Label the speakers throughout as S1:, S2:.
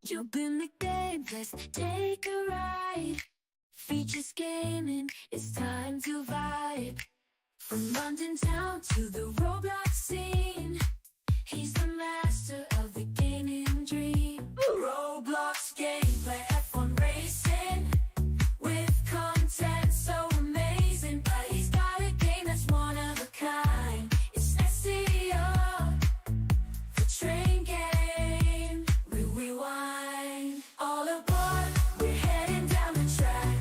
S1: Jump in the game, let's take a ride. Features gaming, it's time to vibe. From London town to the Roblox scene, he's the master of the gaming dream. Roblox gameplay, F1 racing, with content so amazing. But he's got a game that's one of a kind. It's SEO, the train game. We rewind. All aboard, we're heading down the track.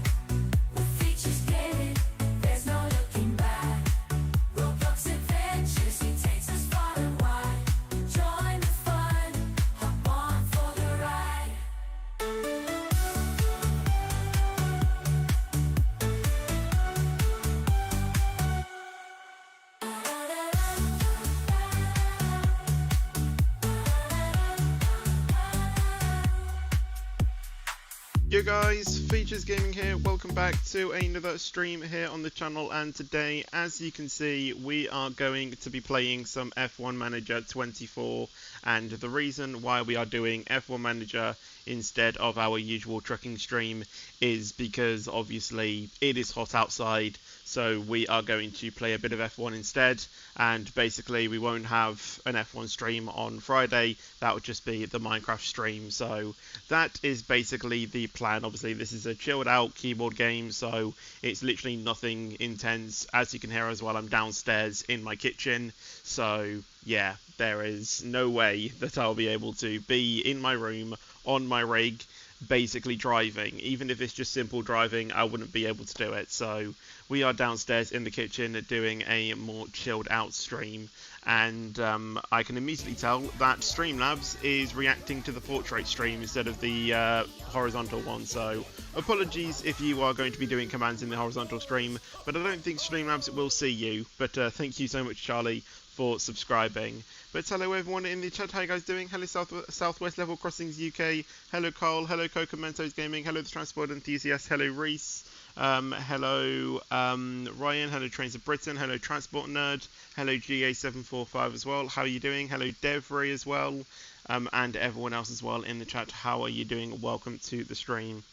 S1: With features gaming, there's no looking back. Roblox adventures, he takes us far and wide. Join the fun, hop on for the ride.
S2: Yo guys, Features Gaming here, welcome back to another stream here on the channel, and today, as you can see, we are going to be playing some F1 Manager 24, and the reason why we are doing F1 Manager instead of our usual trucking stream is because obviously it is hot outside, so we are going to play a bit of F1 instead, and basically we won't have an F1 stream on Friday. That would just be the Minecraft stream, so that is basically the plan. Obviously this is a chilled out keyboard game, so it's literally nothing intense. As you can hear as well, I'm downstairs in my kitchen, so yeah, there is no way that I'll be able to be in my room on my rig basically driving. Even if it's just simple driving, I wouldn't be able to do it. So we are downstairs in the kitchen doing a more chilled out stream, and I can immediately tell that Streamlabs is reacting to the portrait stream instead of the horizontal one, so apologies if you are going to be doing commands in the horizontal stream, but I don't think Streamlabs will see you. But thank you so much, Charlie, for subscribing. But hello everyone in the chat, how you guys doing? Hello Southwest Level Crossings UK, hello Carl, hello Cocomentos Gaming, hello the Transport Enthusiast, hello Reese, hello Ryan, hello Trains of Britain, hello Transport Nerd, hello GA745 as well, how are you doing? Hello Devry as well, and everyone else as well in the chat, how are you doing? Welcome to the stream.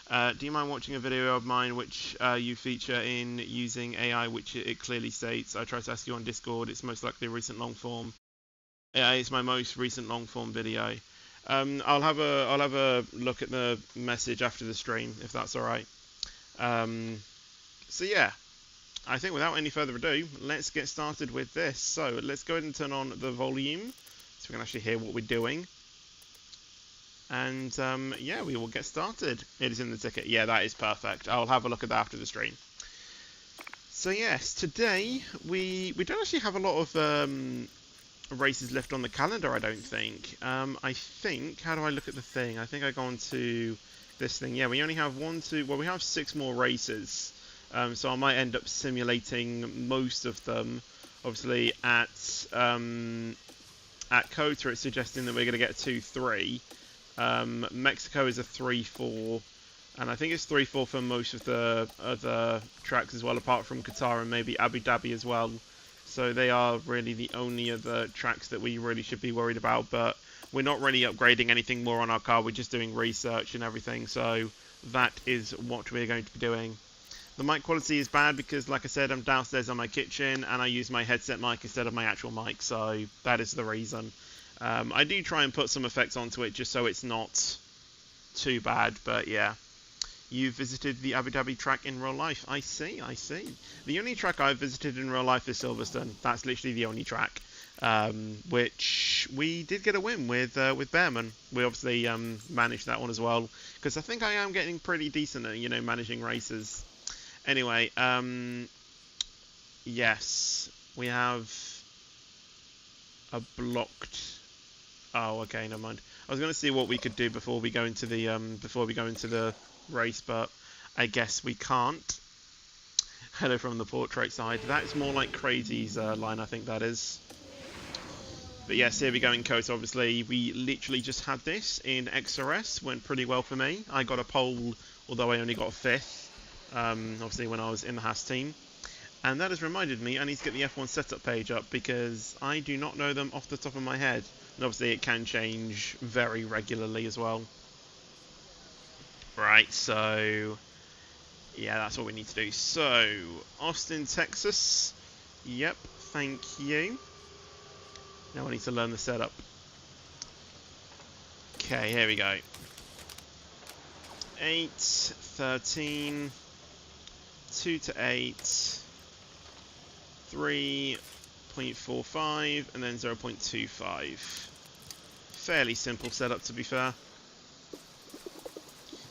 S2: Do you mind watching a video of mine which you feature in using AI, which it clearly states? I tried to ask you on Discord, it's most likely a recent long form. Yeah, it's my most recent long form video. I'll have a look at the message after the stream, if that's alright. So yeah, I think without any further ado, let's get started with this. So let's go ahead and turn on the volume so we can actually hear what we're doing. And yeah, we will get started. It is in the ticket. Yeah, that is perfect. I'll have a look at that after the stream. So yes, today we don't actually have a lot of races left on the calendar, I don't think. I think, how do I look at the thing? I think I go on to this thing. Yeah, we only have we have 6 more races. So I might end up simulating most of them. Obviously at COTA it's suggesting that we're going to get 2-3. Mexico is a 3-4, and I think it's 3-4 for most of the other tracks as well, apart from Qatar and maybe Abu Dhabi as well. So they are really the only other tracks that we really should be worried about, but we're not really upgrading anything more on our car, we're just doing research and everything, so that is what we're going to be doing. The mic quality is bad because, like I said, I'm downstairs on my kitchen and I use my headset mic instead of my actual mic, so that is the reason. I do try and put some effects onto it just so it's not too bad, but yeah. You visited the Abu Dhabi track in real life. I see, I see. The only track I've visited in real life is Silverstone. That's literally the only track, which we did get a win with Bearman. We obviously managed that one as well, because I think I am getting pretty decent at, you know, managing races. Anyway, yes, we have a blocked... Oh, okay, never mind. I was going to see what we could do before we go into the race, but I guess we can't. Hello from the portrait side. That is more like Crazy's line, I think that is. But yes, here we go in COTA. Obviously, we literally just had this in XRS. Went pretty well for me. I got a pole, although I only got 5th. Obviously, when I was in the Haas team. And that has reminded me, I need to get the F1 setup page up because I do not know them off the top of my head. And obviously it can change very regularly as well. Right, so yeah, that's what we need to do. So, Austin, Texas. Yep, thank you. Now I need to learn the setup. Okay, here we go. 8, 13, 2 to 8, 3.45, and then 0.25. Fairly simple setup, to be fair.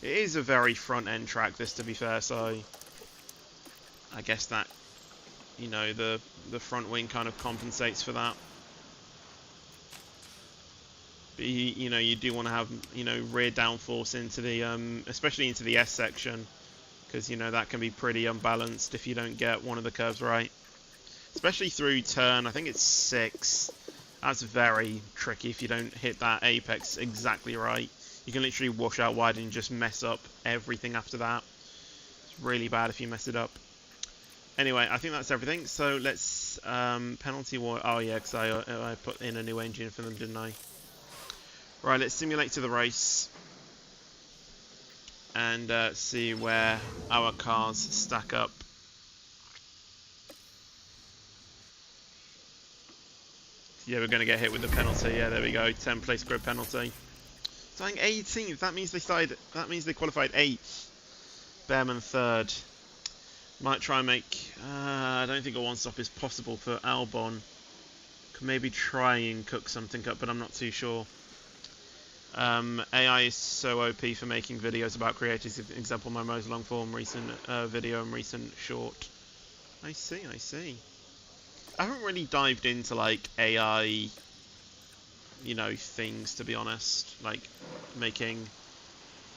S2: It is a very front-end track, this, to be fair, so I guess that, you know, the front wing kind of compensates for that. But you know, you do want to have, you know, rear downforce into the, especially into the S section, because, you know, that can be pretty unbalanced if you don't get one of the curves right. Especially through turn, I think it's 6. That's very tricky if you don't hit that apex exactly right. You can literally wash out wide and just mess up everything after that. It's really bad if you mess it up. Anyway, I think that's everything. So let's penalty war. Oh yeah, because I put in a new engine for them, didn't I? Right, let's simulate to the race and see where our cars stack up. Yeah, we're going to get hit with the penalty. Yeah, there we go. 10 place grid penalty. Starting 18th. That means they started. That means they qualified 8th. Behrman 3rd. Might try and make. I don't think a one-stop is possible for Albon. Could maybe try and cook something up, but I'm not too sure. AI is so OP for making videos about creators. For example, my most long-form recent video and recent short. I see. I see. I haven't really dived into like AI, you know, things, to be honest, like making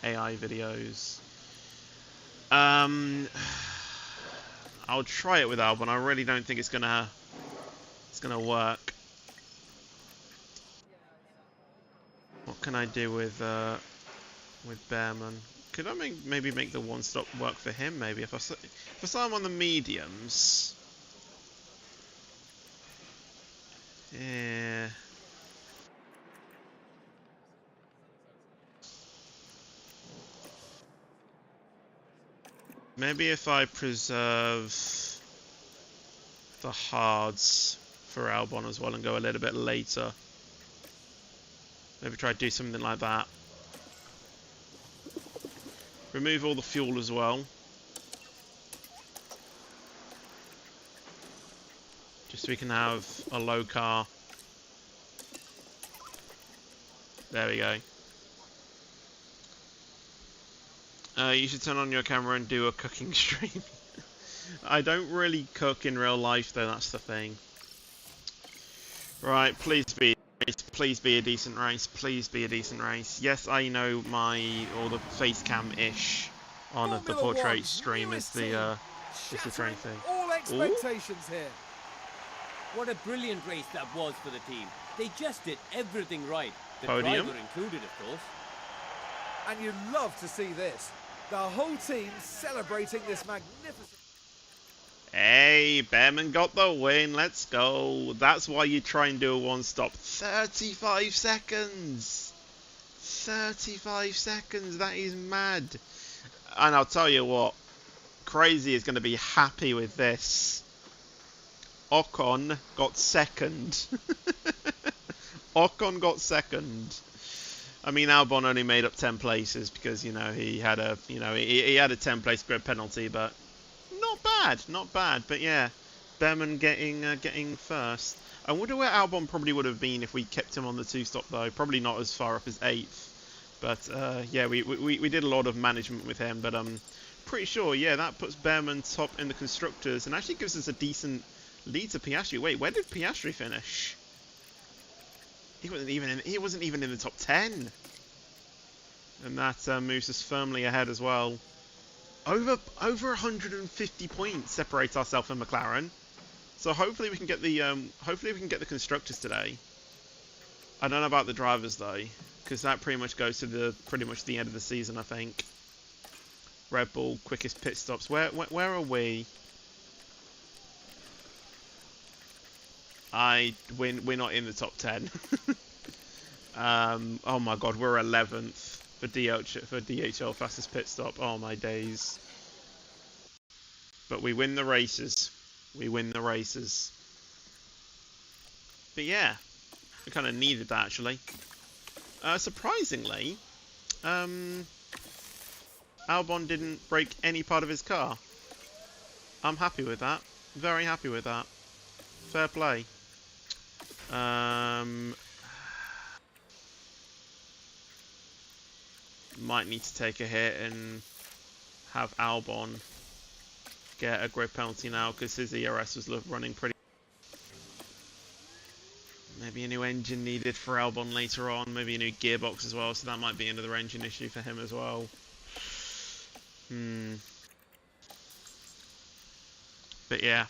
S2: AI videos. I'll try it with Albon. I really don't think it's gonna work. What can I do with Behrman? Could I maybe make the one-stop work for him? Maybe if I saw him on the mediums. Yeah. Maybe if I preserve the hards for Albon as well and go a little bit later. Maybe try to do something like that. Remove all the fuel as well. Just so we can have a low car. There we go. You should turn on your camera and do a cooking stream. I don't really cook in real life though, that's the thing. Right, please be a decent race. Please be a decent race. Yes, I know all the face cam-ish on the portrait stream is the train thing.
S3: All expectations here.
S4: What a brilliant race that was for the team. They just did everything right. The
S2: Podium.
S4: driver included, of course.
S3: And you love to see this. The whole team celebrating this magnificent...
S2: Hey, Behrman got the win. Let's go. That's why you try and do a one-stop. 35 seconds. 35 seconds. That is mad. And I'll tell you what. Crazy is going to be happy with this. Ocon got second. Ocon got second. I mean, Albon only made up 10 places because, you know, he had a 10 place grid penalty, but not bad. But yeah, Behrman getting first. I wonder where Albon probably would have been if we kept him on the 2-stop though. Probably not as far up as 8th. But yeah, we did a lot of management with him, but I'm pretty sure, yeah, that puts Behrman top in the constructors and actually gives us a decent lead to Piastri. Wait, where did Piastri finish? He wasn't even in the top 10. And that moves us firmly ahead as well. Over 150 points separate ourselves and McLaren. So hopefully we can get the constructors today. I don't know about the drivers though, because that pretty much goes to the end of the season, I think. Red Bull quickest pit stops. Where are we? We're not in the top 10. Oh my god, we're 11th. for DHL fastest pit stop. Oh my days. But we win the races. We win the races. But yeah, we kind of needed that actually. Surprisingly, Albon didn't break any part of his car. I'm happy with that. Very happy with that. Fair play. Might need to take a hit and have Albon get a grid penalty now because his ERS was running pretty. Maybe a new engine needed for Albon later on. Maybe a new gearbox as well. So that might be another engine issue for him as well. But yeah.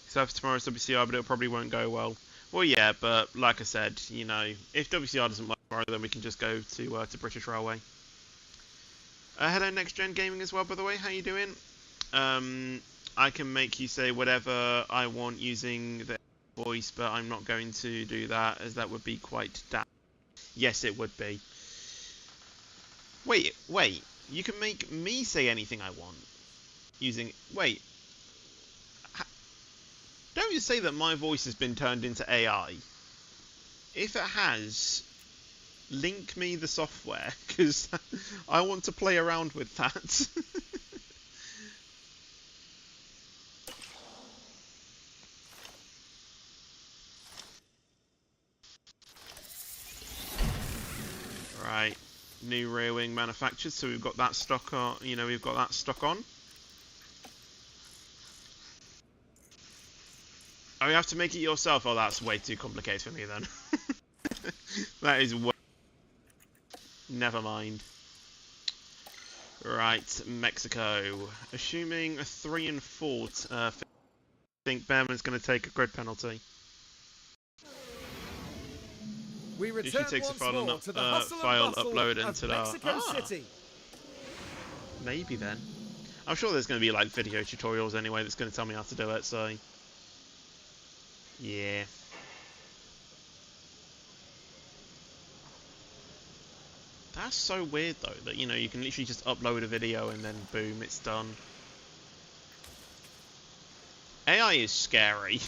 S2: So for tomorrow's WCR, but it probably won't go well. Well, yeah, but like I said, you know, if WCR doesn't work tomorrow, then we can just go to British Railway. Hello, Next Gen Gaming as well, by the way. How you doing? I can make you say whatever I want using the voice, but I'm not going to do that, as that would be quite daft. Yes, it would be. Wait. You can make me say anything I want using... Wait. Don't you say that my voice has been turned into AI? If it has, link me the software, because I want to play around with that. Right, new rear wing manufactured, so we've got that stock on. You know, we've got that stock on. Oh, you have to make it yourself? Oh, that's way too complicated for me then. That is way... Never mind. Right, Mexico. Assuming a 3 and 4, I think Behrman's going to take a grid penalty.
S3: We return
S2: takes a
S3: once
S2: file,
S3: more to the hustle and bustle
S2: upload
S3: of
S2: into
S3: Mexico City.
S2: Maybe then. I'm sure there's going to be like video tutorials anyway that's going to tell me how to do it, so... Yeah. That's so weird though, that you know, you can literally just upload a video and then boom, it's done. AI is scary.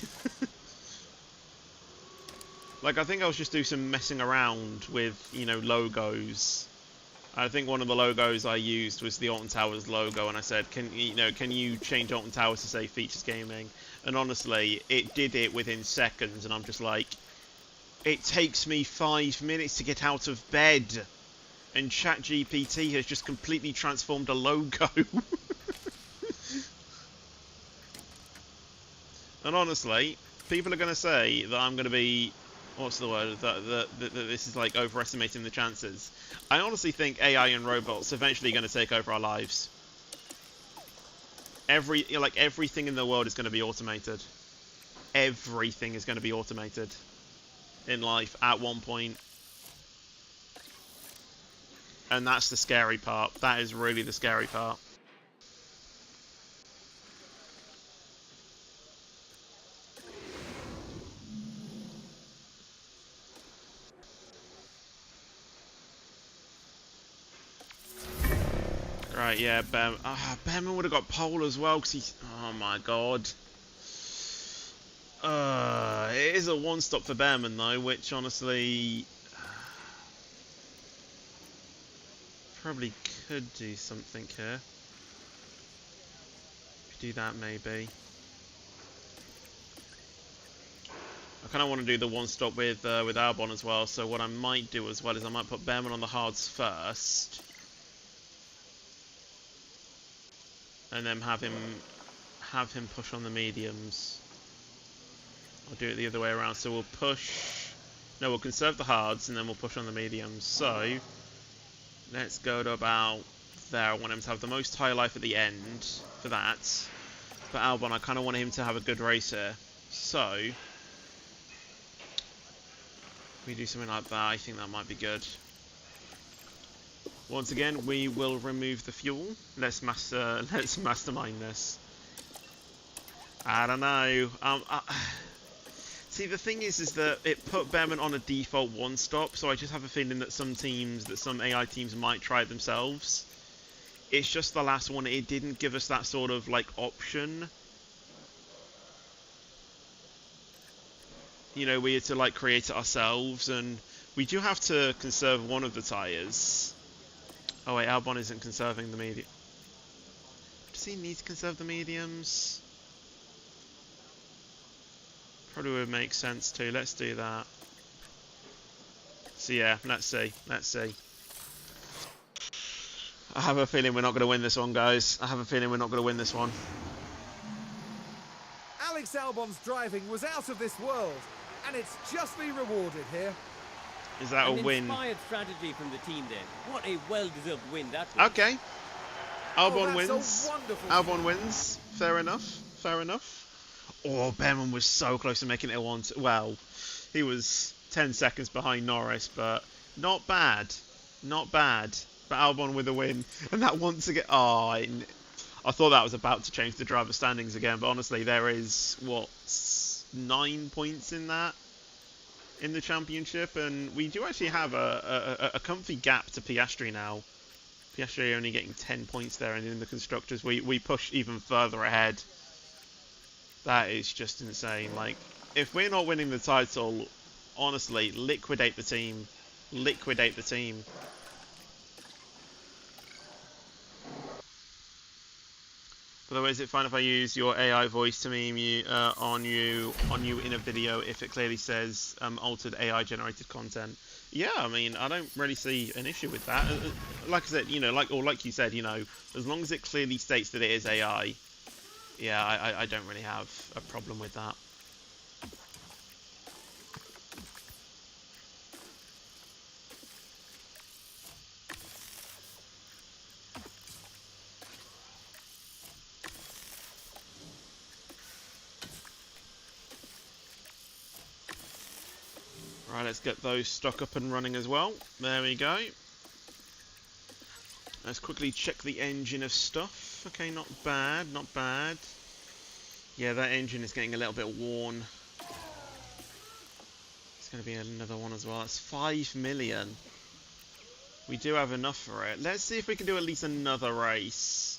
S2: Like, I think I was just doing some messing around with, you know, logos. I think one of the logos I used was the Alton Towers logo, and I said, can you change Alton Towers to say Features Gaming? And honestly, it did it within seconds, and I'm just like, it takes me 5 minutes to get out of bed, and ChatGPT has just completely transformed a logo. And honestly, people are going to say that I'm going to be, what's the word, that this is like overestimating the chances. I honestly think AI and robots are eventually going to take over our lives. Everything in the world is going to be automated. Everything is going to be automated in life at one point. And that's the scary part. That is really the scary part. Right, yeah, Behrman would have got pole as well, because he's... Oh my god. It is a one-stop for Behrman, though, which, honestly... probably could do something here. Do that, maybe. I kind of want to do the one-stop with Albon as well, so what I might do as well is I might put Behrman on the hards first. And then have him push on the mediums. I'll do it the other way around. So we'll push... No, we'll conserve the hards and then we'll push on the mediums. So, let's go to about there. I want him to have the most high life at the end for that. For Albon, I kind of want him to have a good race here. So, if we do something like that, I think that might be good. Once again, we will remove the fuel. Let's mastermind this. I don't know. See, the thing is that it put Behrman on a default one stop, so I just have a feeling that some AI teams might try it themselves. It's just the last one, it didn't give us that sort of, like, option. You know, we had to, like, create it ourselves, and we do have to conserve one of the tyres. Oh wait, Albon isn't conserving the medium. Does he need to conserve the mediums? Probably would make sense to. Let's do that. So yeah, let's see. Let's see. I have a feeling we're not going to win this one, guys. I have a feeling we're not going to win this one.
S3: Alex Albon's driving was out of this world, and it's justly rewarded here.
S2: Is that a win?
S4: An inspired strategy from the team there. What a well-deserved win that was.
S2: Okay. Albon
S3: that's
S2: wins.
S3: a wonderful
S2: Albon wins. Fair enough. Fair enough. Oh, Behrman was so close to making it one. Well, he was 10 seconds behind Norris, but not bad. Not bad. But Albon with a win. And that once again... Oh, I thought that was about to change the driver standings again, but honestly, there is, what, 9 points in that? In the championship, and we do actually have a comfy gap to Piastri now. Piastri only getting 10 points there, and in the constructors we push even further ahead. That is just insane. Like, if we're not winning the title, honestly, liquidate the team. Liquidate the team. By the way, is it fine if I use your AI voice to meme you on you in a video if it clearly says altered AI generated content? Yeah, I mean, I don't really see an issue with that. Like I said, you know, like you said, you know, as long as it clearly states that it is AI, yeah, I don't really have a problem with that. Right, let's get those stock up and running as well. There we go. Let's quickly check the engine of stuff. Okay, not bad, not bad. Yeah, that engine is getting a little bit worn. It's going to be another one as well. That's 5 million. We do have enough for it. Let's see if we can do at least another race.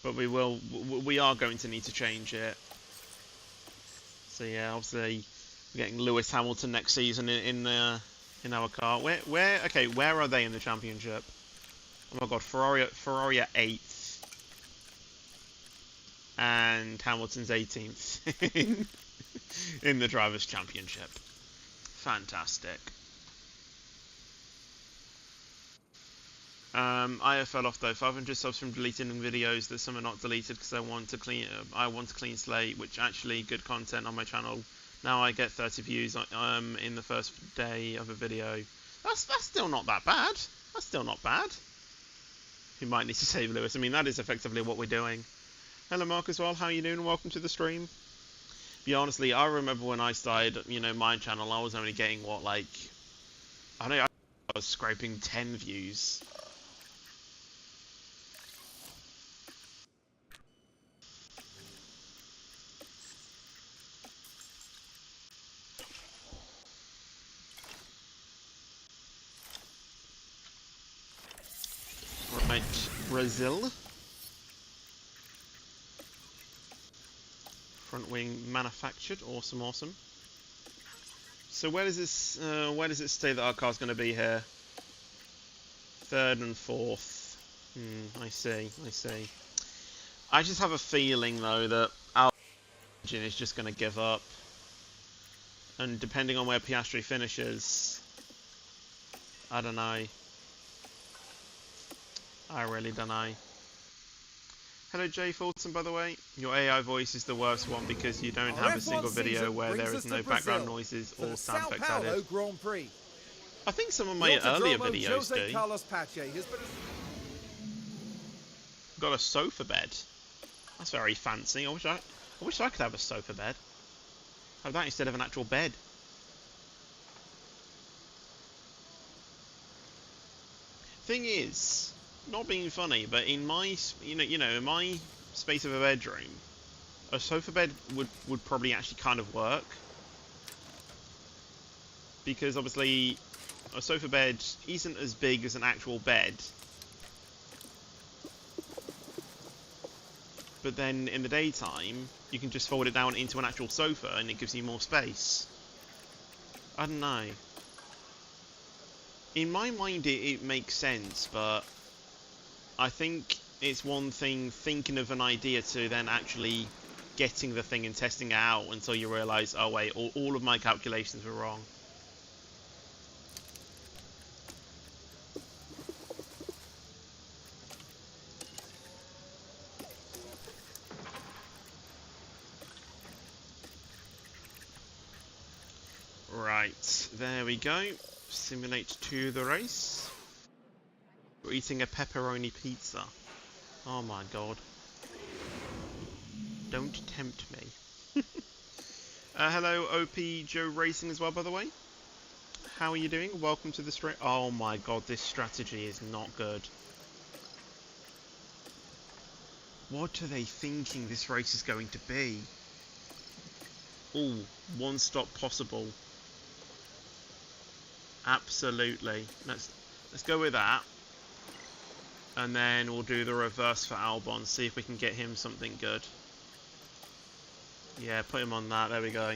S2: But we are going to need to change it. So yeah, obviously... We're getting Lewis Hamilton next season in our car. Where are they in the championship? Oh my god, Ferrari are 8th. And Hamilton's 18th in the Drivers' Championship. Fantastic. I fell off though. 500 subs from deleting videos that some are not deleted because I want a clean slate, which actually good content on my channel. Now I get 30 views in the first day of a video. That's still not that bad. That's still not bad. We might need to save Lewis. I mean, that is effectively what we're doing. Hello, Mark, as well. How are you doing? Welcome to the stream. Yeah, honestly, I remember when I started, you know, my channel, I was only getting, what, like... I know I was scraping 10 views. Right, Brazil. Front wing manufactured. Awesome, awesome. So where does it say that our car's going to be here? 3rd and 4th. I see. I just have a feeling though that our engine is just going to give up. And depending on where Piastri finishes, I don't know. I really don't know. Hello Jay Fulton, by the way. Your AI voice is the worst one because you don't have a single video where there is no background noises or sound effects added.
S3: Grand Prix.
S2: I think some of my earlier videos do. Got a sofa bed. That's very fancy. I wish I could have a sofa bed. Have that instead of an actual bed. Thing is, not being funny, but in my, in my space of a bedroom, a sofa bed would probably actually kind of work. because obviously a sofa bed isn't as big as an actual bed. But then in the daytime, you can just fold it down into an actual sofa and it gives you more space. I don't know. In my mind it makes sense, but I think it's one thing thinking of an idea to then actually getting the thing and testing it out until you realise, oh wait, all of my calculations were wrong. Right, there we go. Simulate to the race. We're eating a pepperoni pizza. Oh my god. Don't tempt me. Hello, OP Joe Racing as well, by the way. How are you doing? Welcome to the stream. Oh my god, this strategy is not good. What are they thinking this race is going to be? Ooh, one stop possible. Absolutely. Let's go with that. And then we'll do the reverse for Albon, see if we can get him something good. Yeah, put him on that. There we go.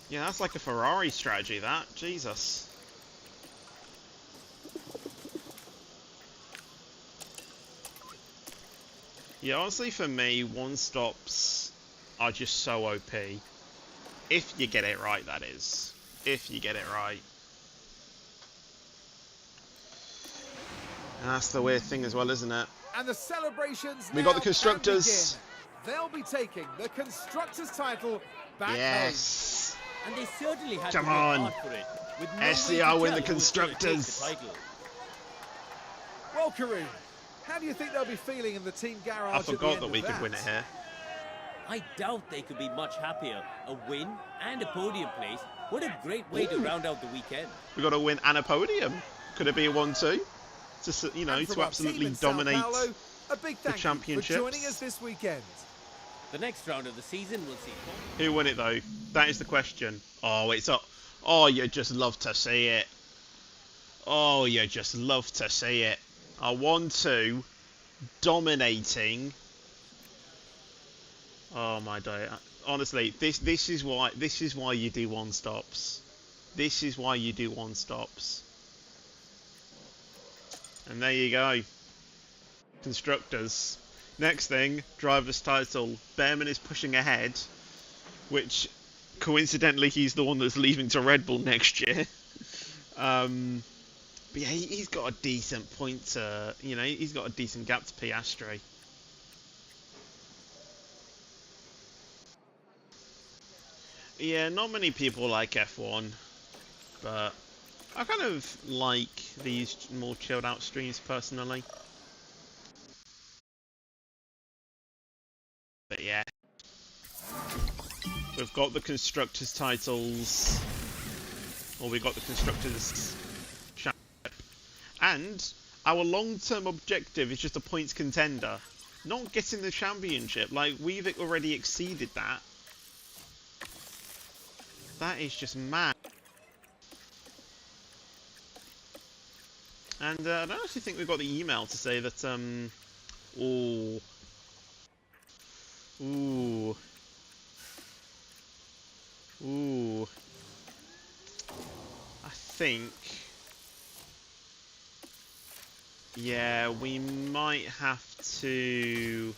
S2: Yeah, that's like a Ferrari strategy, that. Jesus. Yeah, honestly, for me, one stops are just so OP. If you get it right, that is. If you get it right. And that's the weird thing as well, isn't it?
S3: And the celebrations
S2: We got the constructors.
S3: They'll be taking the constructors title back
S2: Yes.
S4: And they certainly had
S2: Come
S4: to work
S2: on.
S4: hard for it. With no way
S2: SCR
S4: to
S2: win
S4: tell
S2: the
S4: who was gonna take
S2: constructors.
S4: the title.
S3: home. Well, Kareem, how do you think they'll be feeling in the team garage?
S2: I forgot that we could win it here.
S4: I doubt they could be much happier. A win and a podium place. What a great way to round out the weekend.
S2: We got to win and a podium. Could it be a 1-2? To, you know,
S3: And from
S2: to
S3: our
S2: absolutely
S3: team in Sao
S2: dominate
S3: Paulo, a big thank you
S2: championships.
S3: for joining us this weekend.
S4: The next round of the season will see.
S2: Who won it though? That is the question. Oh, it's up. Oh, you just love to see it. Oh, you just love to see it. A 1-2 dominating. Oh my day. Honestly, this is why you do one stops. This is why you do one stops. And there you go. Constructors. Next thing, driver's title. Behrman is pushing ahead, which coincidentally he's the one that's leaving to Red Bull next year. But yeah, he's got a decent point to, you know, he's got a decent gap to Piastri. Yeah, not many people like F1, but I kind of like these more chilled out streams personally. But yeah, we've got the constructors titles, or we got the constructors championship, and our long-term objective is just a points contender, not getting the championship. Like, we've already exceeded that. That is just mad. And I don't actually think we've got the email to say that, ooh. Ooh. Ooh. I think, yeah, we might have to,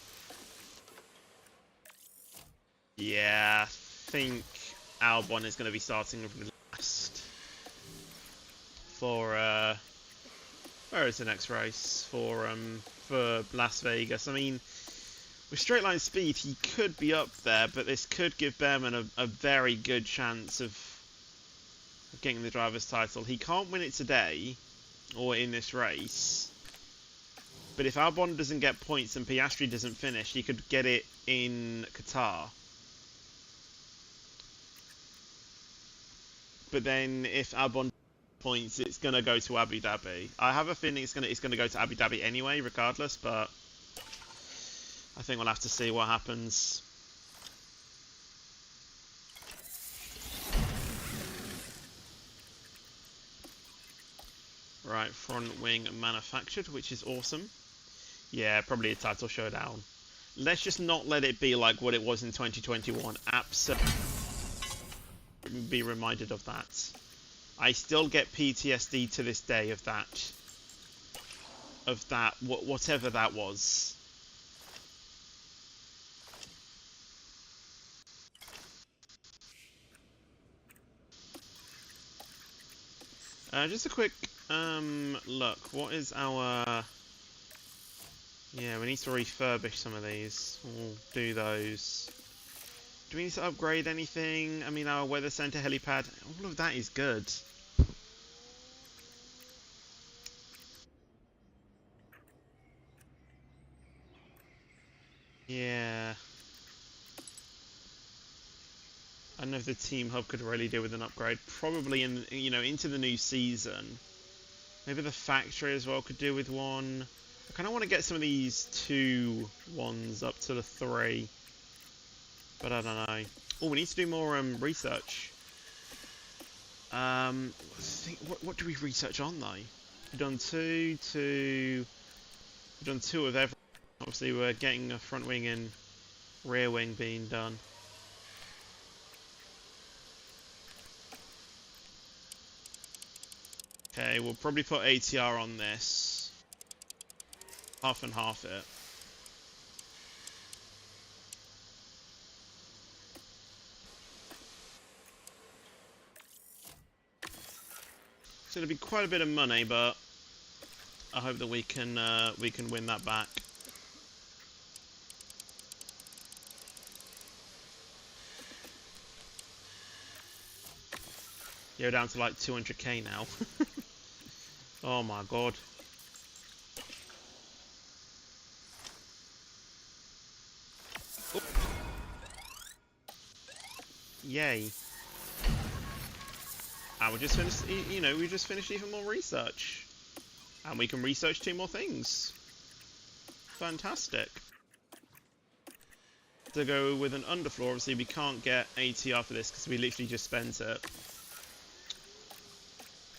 S2: yeah, I think Albon is going to be starting with last for where is the next race for Las Vegas. I mean, with straight line speed he could be up there, but this could give Behrman a very good chance of getting the driver's title. He can't win it today or in this race, but if Albon doesn't get points and Piastri doesn't finish, he could get it in Qatar. But then if Albon points, it's going to go to Abu Dhabi. I have a feeling it's going to go to Abu Dhabi anyway, regardless, but I think we'll have to see what happens. Right, front wing manufactured, which is awesome. Yeah, probably a title showdown. Let's just not let it be like what it was in 2021. Absolutely be reminded of that. I still get PTSD to this day of that. Whatever that was. Just a quick look. What is our... Yeah, we need to refurbish some of these. We'll do those. Do we need to upgrade anything? I mean, our weather center, helipad, all of that is good. Yeah. I don't know if the team hub could really do with an upgrade. Probably in, into the new season. Maybe the factory as well could do with one. I kind of want to get some of these 2 ones up to the 3. But I don't know. Oh, we need to do more research. What do we research on though? We've done two. We've done 2 of every. Obviously, we're getting a front wing and rear wing being done. Okay, we'll probably put ATR on this. Half and half it. So it'll be quite a bit of money, but I hope that we can win that back. Yeah, we're down to like 200k now. Oh my god. Oop. Yay. And we just finished, we just finished even more research. And we can research 2 more things. Fantastic. To go with an underfloor, obviously we can't get ATR for this because we literally just spent it.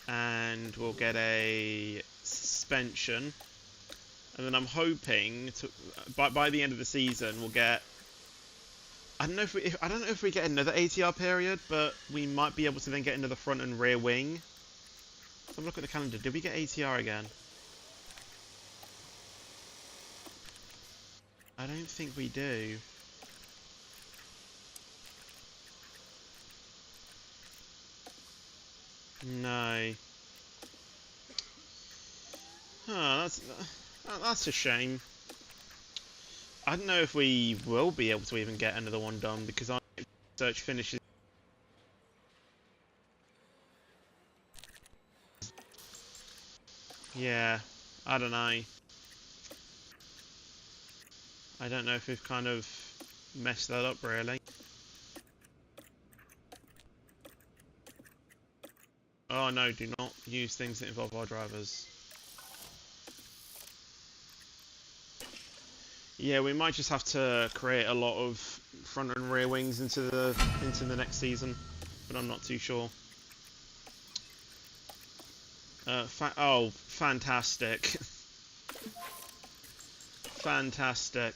S2: And we'll get a suspension. And then I'm hoping to, by the end of the season, we'll get... I don't know if we get another ATR period, but we might be able to then get another front and rear wing. Let's have a look at the calendar. Did we get ATR again? I don't think we do. No. Oh, that's a shame. I don't know if we will be able to even get another one done because our search finishes. Yeah, I don't know. I don't know if we've kind of messed that up really. Oh no, do not use things that involve our drivers. Yeah, we might just have to create a lot of front and rear wings into the next season, but I'm not too sure. Oh, fantastic. Fantastic.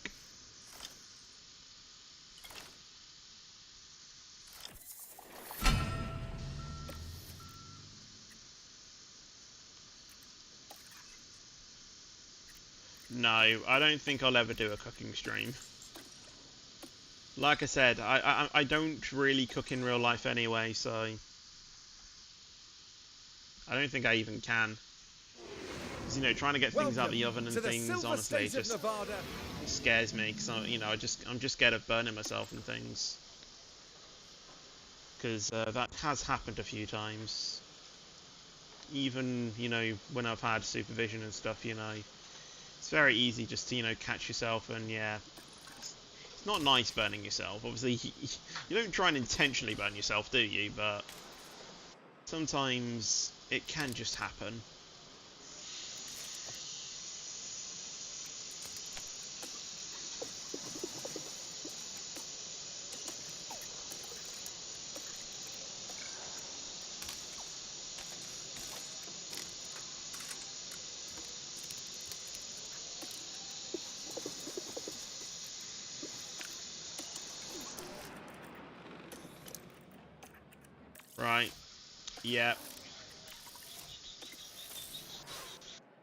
S2: No, I don't think I'll ever do a cooking stream. Like I said, I don't really cook in real life anyway, so I don't think I even can. 'Cause, trying to get things out of the oven and things, honestly, it just scares me. Because I'm just scared of burning myself and things. Because that has happened a few times. Even when I've had supervision and stuff, it's very easy just to catch yourself, and yeah, it's not nice burning yourself. Obviously, you don't try and intentionally burn yourself, do you? But sometimes it can just happen. Right. Yeah.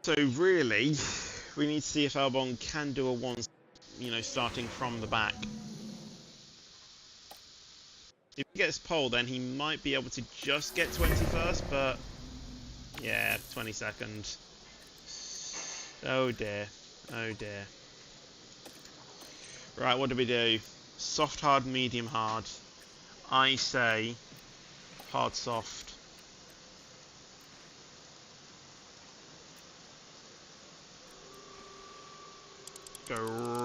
S2: So really, we need to see if Albon can do a one, starting from the back. If he gets pole, then he might be able to just get 21st, but yeah, 22nd. Oh dear. Oh dear. Right, what do we do? Soft, hard, medium, hard. I say hard, soft. Go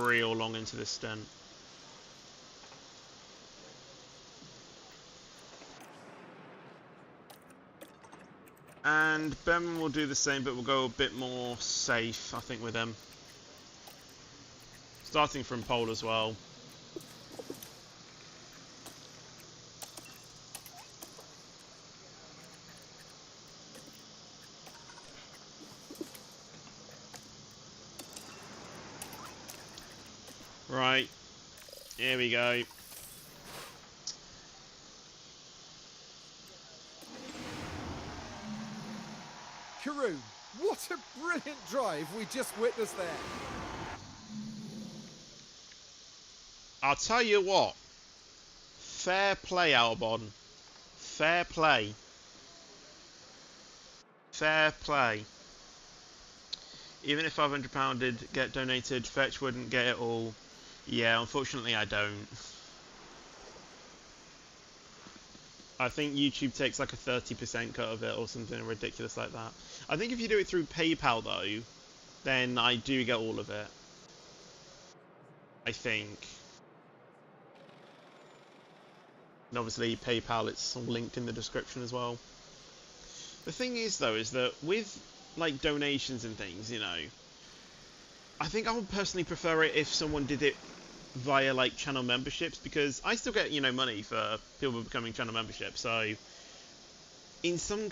S2: real long into this stint. And Ben will do the same, but we'll go a bit more safe, I think, with him. Starting from pole as well. Right, here we go.
S3: Karun, what a brilliant drive we just witnessed there.
S2: I'll tell you what. Fair play, Albon. Fair play. Fair play. Even if £500 did get donated, Fetch wouldn't get it all. Yeah, unfortunately I don't. I think YouTube takes like a 30% cut of it or something ridiculous like that. I think if you do it through PayPal though, then I do get all of it. I think. And obviously PayPal, it's all linked in the description as well. The thing is though, is that with like donations and things, I think I would personally prefer it if someone did it via like channel memberships, because I still get money for people becoming channel memberships. So in some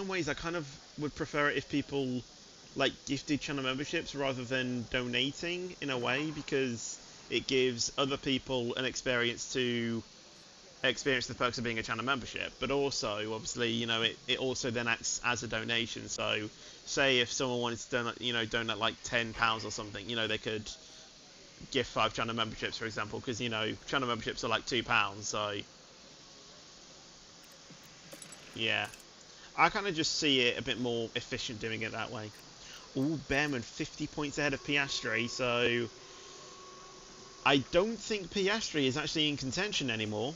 S2: ways I kind of would prefer it if people like gifted channel memberships rather than donating, in a way, because it gives other people an experience to experience the perks of being a channel membership, but also obviously it also then acts as a donation. So say if someone wanted to donate like £10 or something, they could gift 5 channel memberships, for example, because channel memberships are like £2, so yeah, I kind of just see it a bit more efficient doing it that way. Ooh, Behrman 50 points ahead of Piastri, so I don't think Piastri is actually in contention anymore,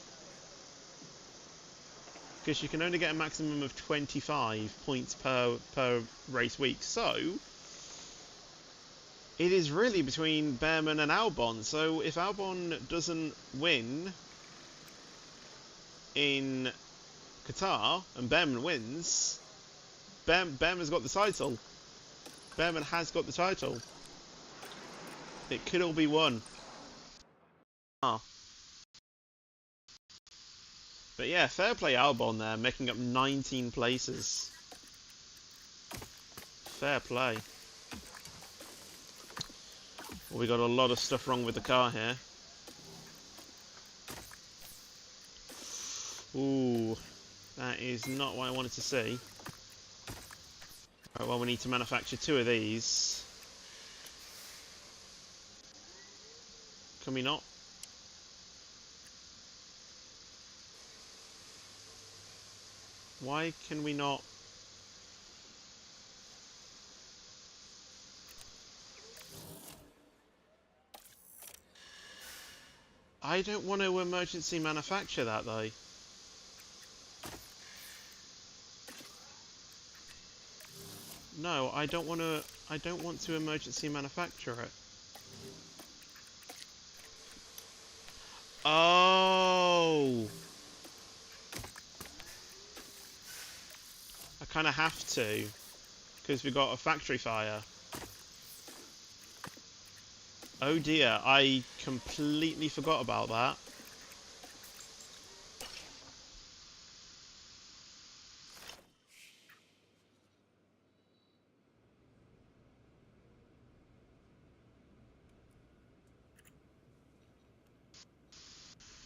S2: because you can only get a maximum of 25 points per race week. So it is really between Behrman and Albon. So if Albon doesn't win in Qatar and Behrman wins, Behrman's got the title. Behrman has got the title. It could all be won. But yeah, fair play Albon there, making up 19 places. Fair play. Well, we got a lot of stuff wrong with the car here. Ooh, that is not what I wanted to see. Right, well, we need to manufacture 2 of these. Can we not? Why can we not? I don't want to emergency manufacture that though. No, I don't want to emergency manufacture it. Oh, I kind of have to, because we got a factory fire. Oh dear, I completely forgot about that.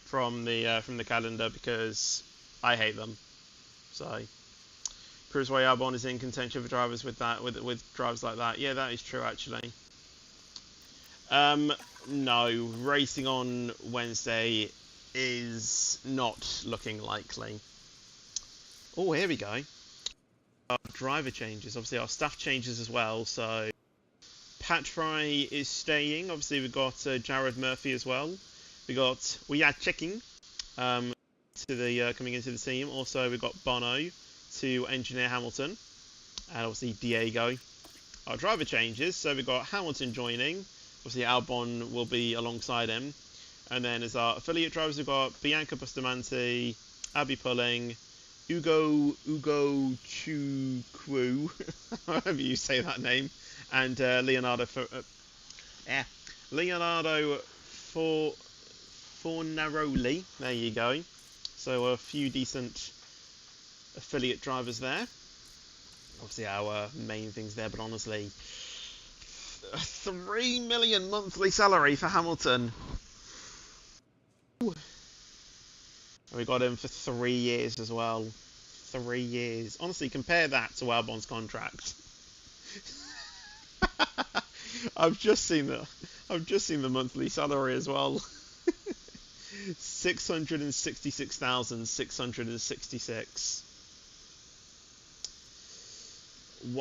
S2: From the calendar, because I hate them. So proves why Albon is in contention for drivers with that, with drivers like that. Yeah, that is true actually. No, racing on Wednesday is not looking likely. Oh, here we go. Our driver changes. Obviously, our staff changes as well. So Pat Fry is staying. Obviously, we've got Jared Murphy as well. We are checking to the coming into the team. Also, we've got Bono to engineer Hamilton, and obviously Diego. Our driver changes. So we've got Hamilton joining. Obviously, Albon will be alongside him. And then as our affiliate drivers, we've got Bianca Bustamante, Abby Pulling, Ugo Chukwu, however you say that name, and Leonardo Fornaroli. There you go. So a few decent affiliate drivers there. Obviously our main things there, but honestly, 3 million monthly salary for Hamilton. We got him for 3 years as well. 3 years. Honestly, compare that to Albon's contract. I've just seen the monthly salary as well. 666,666.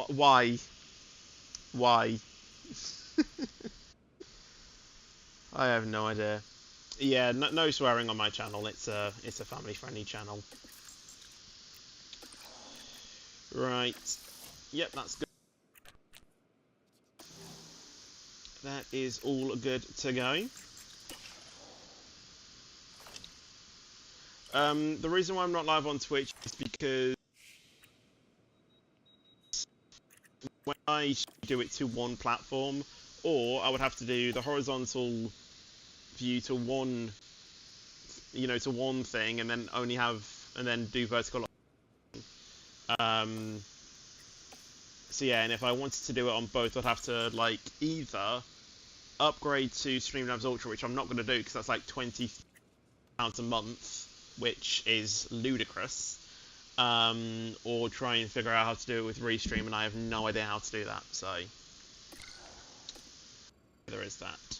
S2: Why? Why? I have no idea. Yeah, no swearing on my channel. It's a family-friendly channel. Right. Yep, that's good. That is all good to go. The reason why I'm not live on Twitch is because when I do it to one platform, or I would have to do the horizontal view to one, to one thing, and then do vertical. So yeah, and if I wanted to do it on both, I'd have to either upgrade to Streamlabs Ultra, which I'm not going to do because that's like £20 a month, which is ludicrous, or try and figure out how to do it with Restream, and I have no idea how to do that. So there is that.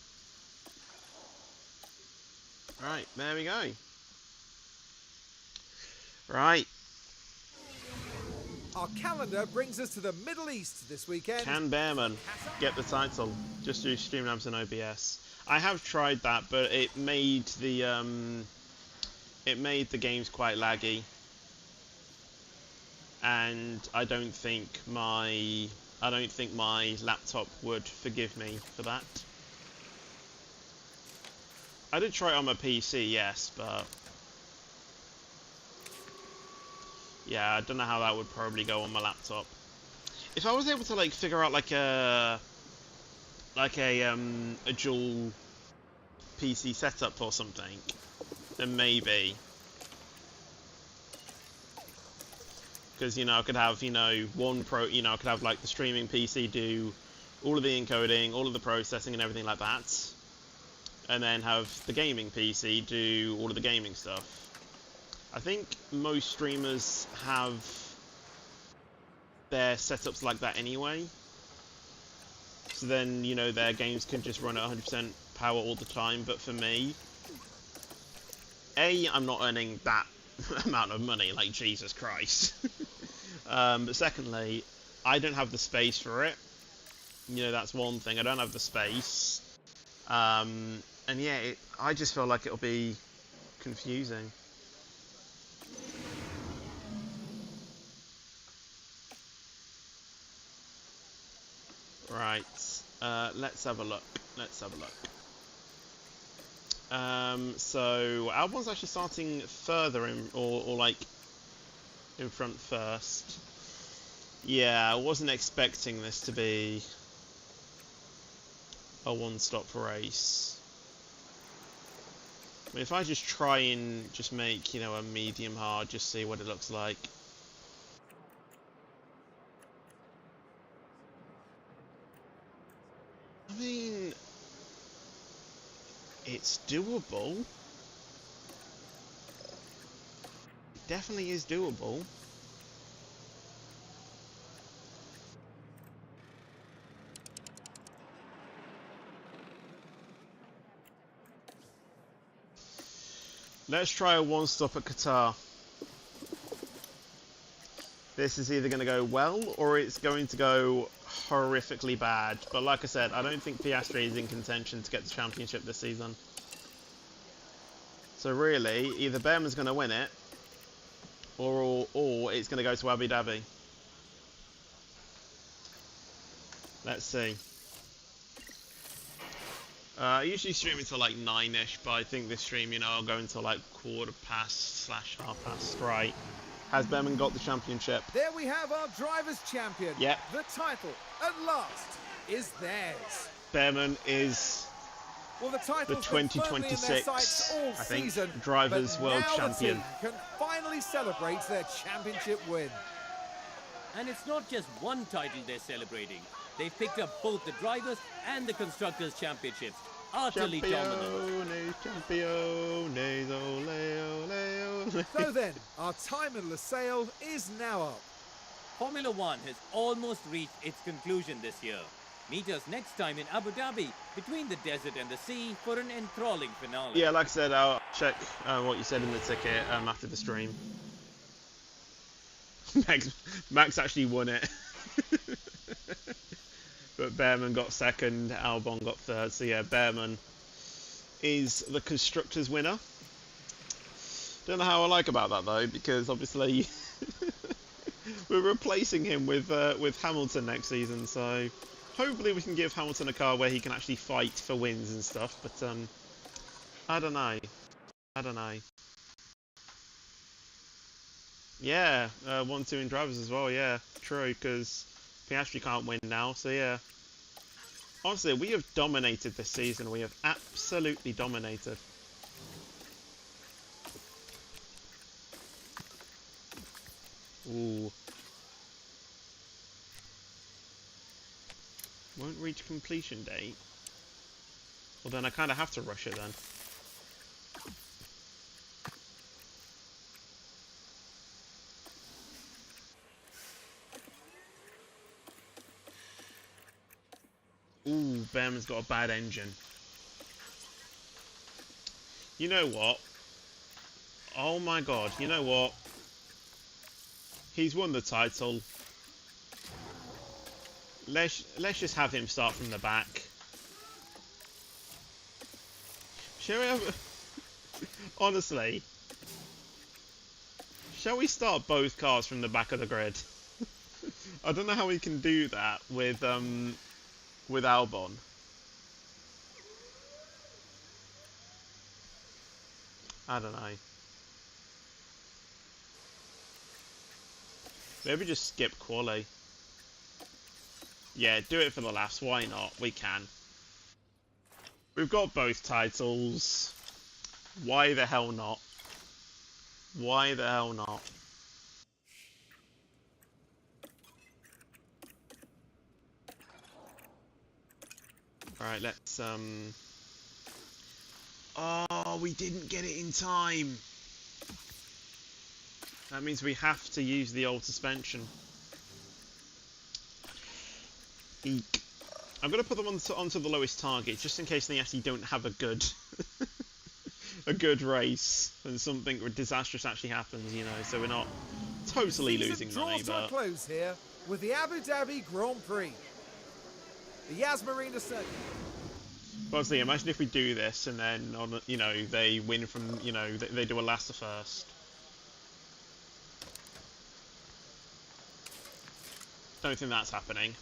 S2: Right, there we go. Right.
S3: Our calendar brings us to the Middle East this weekend.
S2: Can Bearman get the title? Just do Streamlabs and OBS. I have tried that, but it made the games quite laggy, and I don't think my laptop would forgive me for that. I did try it on my PC, yes, but yeah, I don't know how that would probably go on my laptop. If I was able to figure out a dual PC setup or something, then maybe. Because I could have I could have the streaming PC do all of the encoding, all of the processing, and everything like that, and then have the gaming PC do all of the gaming stuff. I think most streamers have their setups like that anyway. So then, their games can just run at 100% power all the time. But for me, A, I'm not earning that amount of money, like Jesus Christ. But secondly, I don't have the space for it. That's one thing. I don't have the space. And yeah, I just feel like it'll be confusing. Right, let's have a look. So Albon's actually starting further in, or in front first. Yeah, I wasn't expecting this to be a one-stop race. I mean, if I just try and just make, a medium hard, just see what it looks like. I mean, it's doable. It definitely is doable. Let's try a one-stop at Qatar. This is either going to go well or it's going to go horrifically bad. But like I said, I don't think Piastri is in contention to get the championship this season. So really, either Behrman's going to win it or it's going to go to Abu Dhabi. Let's see. I usually stream until like 9ish, but I think this stream, you know, I'll go until like 1/4/half-past. Right. Has Behrman got the championship?
S3: There we have our drivers' champion.
S2: Yep.
S3: The title, at last, is theirs.
S2: Behrman is
S3: Well, the title
S2: the 2026,
S3: all
S2: I think,
S3: season,
S2: drivers'
S3: but
S2: world
S3: now
S2: champion.
S3: The team can finally celebrate their championship win.
S4: And it's not just one title they're celebrating. They've picked up both the drivers and the constructors' championships. Utterly dominant.
S2: Champions, ole, ole, ole.
S3: So then, our time in Losail is now up.
S4: Formula One has almost reached its conclusion this year. Meet us next time in Abu Dhabi, between the desert and the sea, for an enthralling finale.
S2: Yeah, like I said, I'll check what you said in the ticket after the stream. Max actually won it. But Behrman got second, Albon got third. So yeah, Behrman is the constructors' winner. Don't know how I like about that though, because obviously we're replacing him with Hamilton next season. So hopefully we can give Hamilton a car where he can actually fight for wins and stuff. But I don't know. Yeah, 1-2 in drivers as well. Yeah, true, because Piastri can't win now, so yeah. Honestly, we have dominated this season. We have absolutely dominated. Ooh. Won't reach completion date. Well, then I kind of have to rush it then. Ooh, Behrman's got a bad engine. You know what? Oh my god, you know what? He's won the title. Let's just have him start from the back. Shall we have... Honestly. Shall we start both cars from the back of the grid? I don't know how we can do that with Albon. I don't know. Maybe just skip quali. Yeah, do it for the laughs. Why not? We can. We've got both titles. Why the hell not? Why the hell not? Alright, let's oh, we didn't get it in time. That means we have to use the old suspension. Eek. I'm going to put them onto the lowest target, just in case they actually don't have a good a good race and something disastrous actually happens, you know, so we're not totally losing money.
S3: But to a close here with the Abu Dhabi Grand Prix, the Yas Marina circuit.
S2: Obviously, imagine if we do this and then on, you know, they win from, you know, they do a last to first. Don't think that's happening.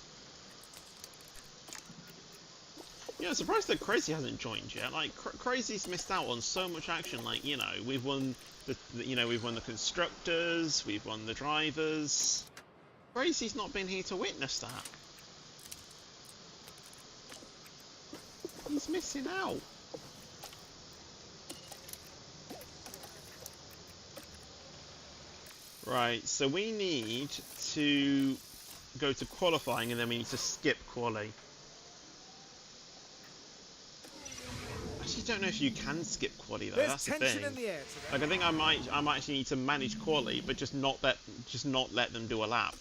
S2: Yeah, I'm surprised that Crazy hasn't joined yet. Like, Crazy's missed out on so much action. Like, you know, we've won we've won the constructors, we've won the drivers. Crazy's not been here to witness that. He's missing out. Right, so we need to go to qualifying and then we need to skip quali. I don't know if you can skip quali though. That's the thing.
S3: In the air
S2: like, I think I might actually need to manage quali, but just not let them do a lap.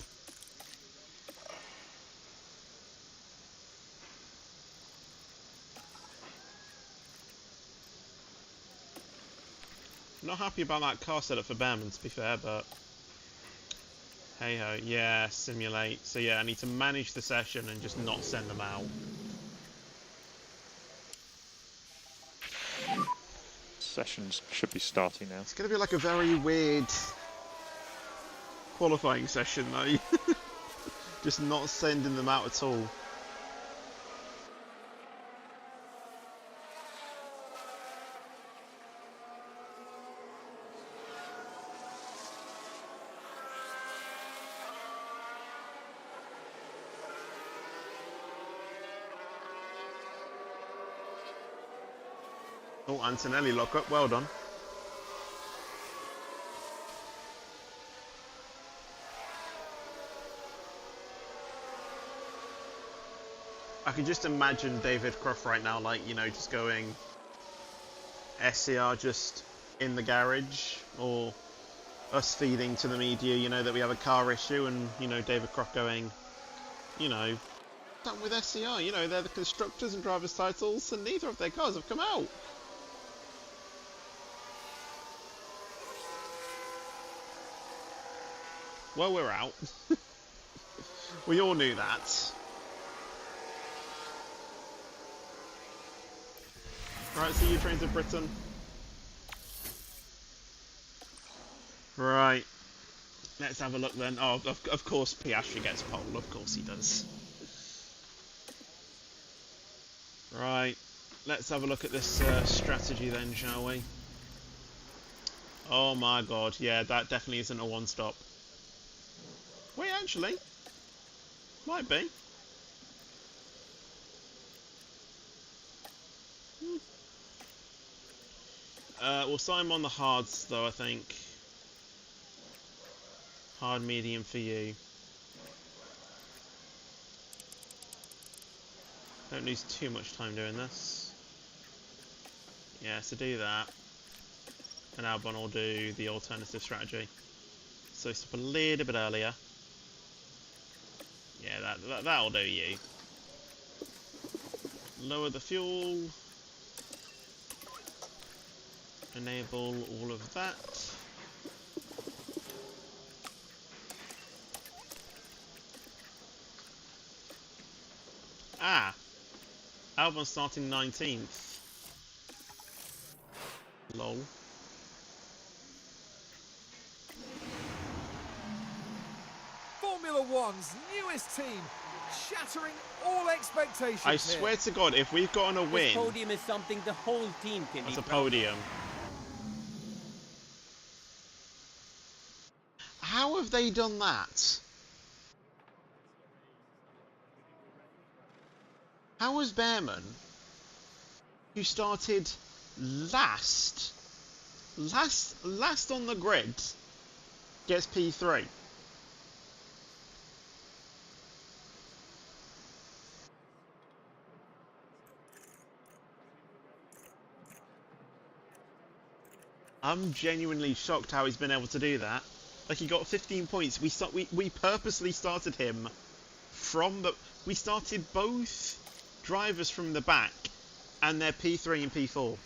S2: Not happy about that car setup for Behrman, to be fair, but hey ho. Yeah, simulate. So yeah, I need to manage the session and just not send them out.
S5: Sessions should be starting now.
S2: It's going to be like a very weird qualifying session, though. Just not sending them out at all. Oh, Antonelli lock up, well done. I can just imagine David Croft right now, like, you know, just going SCR just in the garage, or us feeding to the media, you know, that we have a car issue, and, you know, David Croft going, you know, done with SCR, you know, they're the constructors and drivers' titles, and neither of their cars have come out. Well, we're out. We all knew that. Right, see you, Trains of Britain. Right. Let's have a look then. Oh, of course Piastri gets pole. Of course he does. Right. Let's have a look at this strategy then, shall we? Oh my god. Yeah, that definitely isn't a one-stop. Wait, actually. Might be. We'll sign him on the hards, though, I think. Hard, medium for you. Don't lose too much time doing this. Yeah, so do that. And Albon will do the alternative strategy. So stop a little bit earlier. Yeah, that'll do you. Lower the fuel. Enable all of that. Ah! Albon starting 19th. Lol.
S3: Formula One's newest team, shattering all expectations.
S2: I swear to God, if we've gotten a
S4: This
S2: win,
S4: podium is something the whole team can
S2: that's
S4: be
S2: a
S4: proud of.
S2: podium. How have they done that? How was Behrman, who started last on the grid, gets P3? I'm genuinely shocked how he's been able to do that. Like, he got 15 points. We purposely started him from the... We started both drivers from the back, and they're P3 and P4.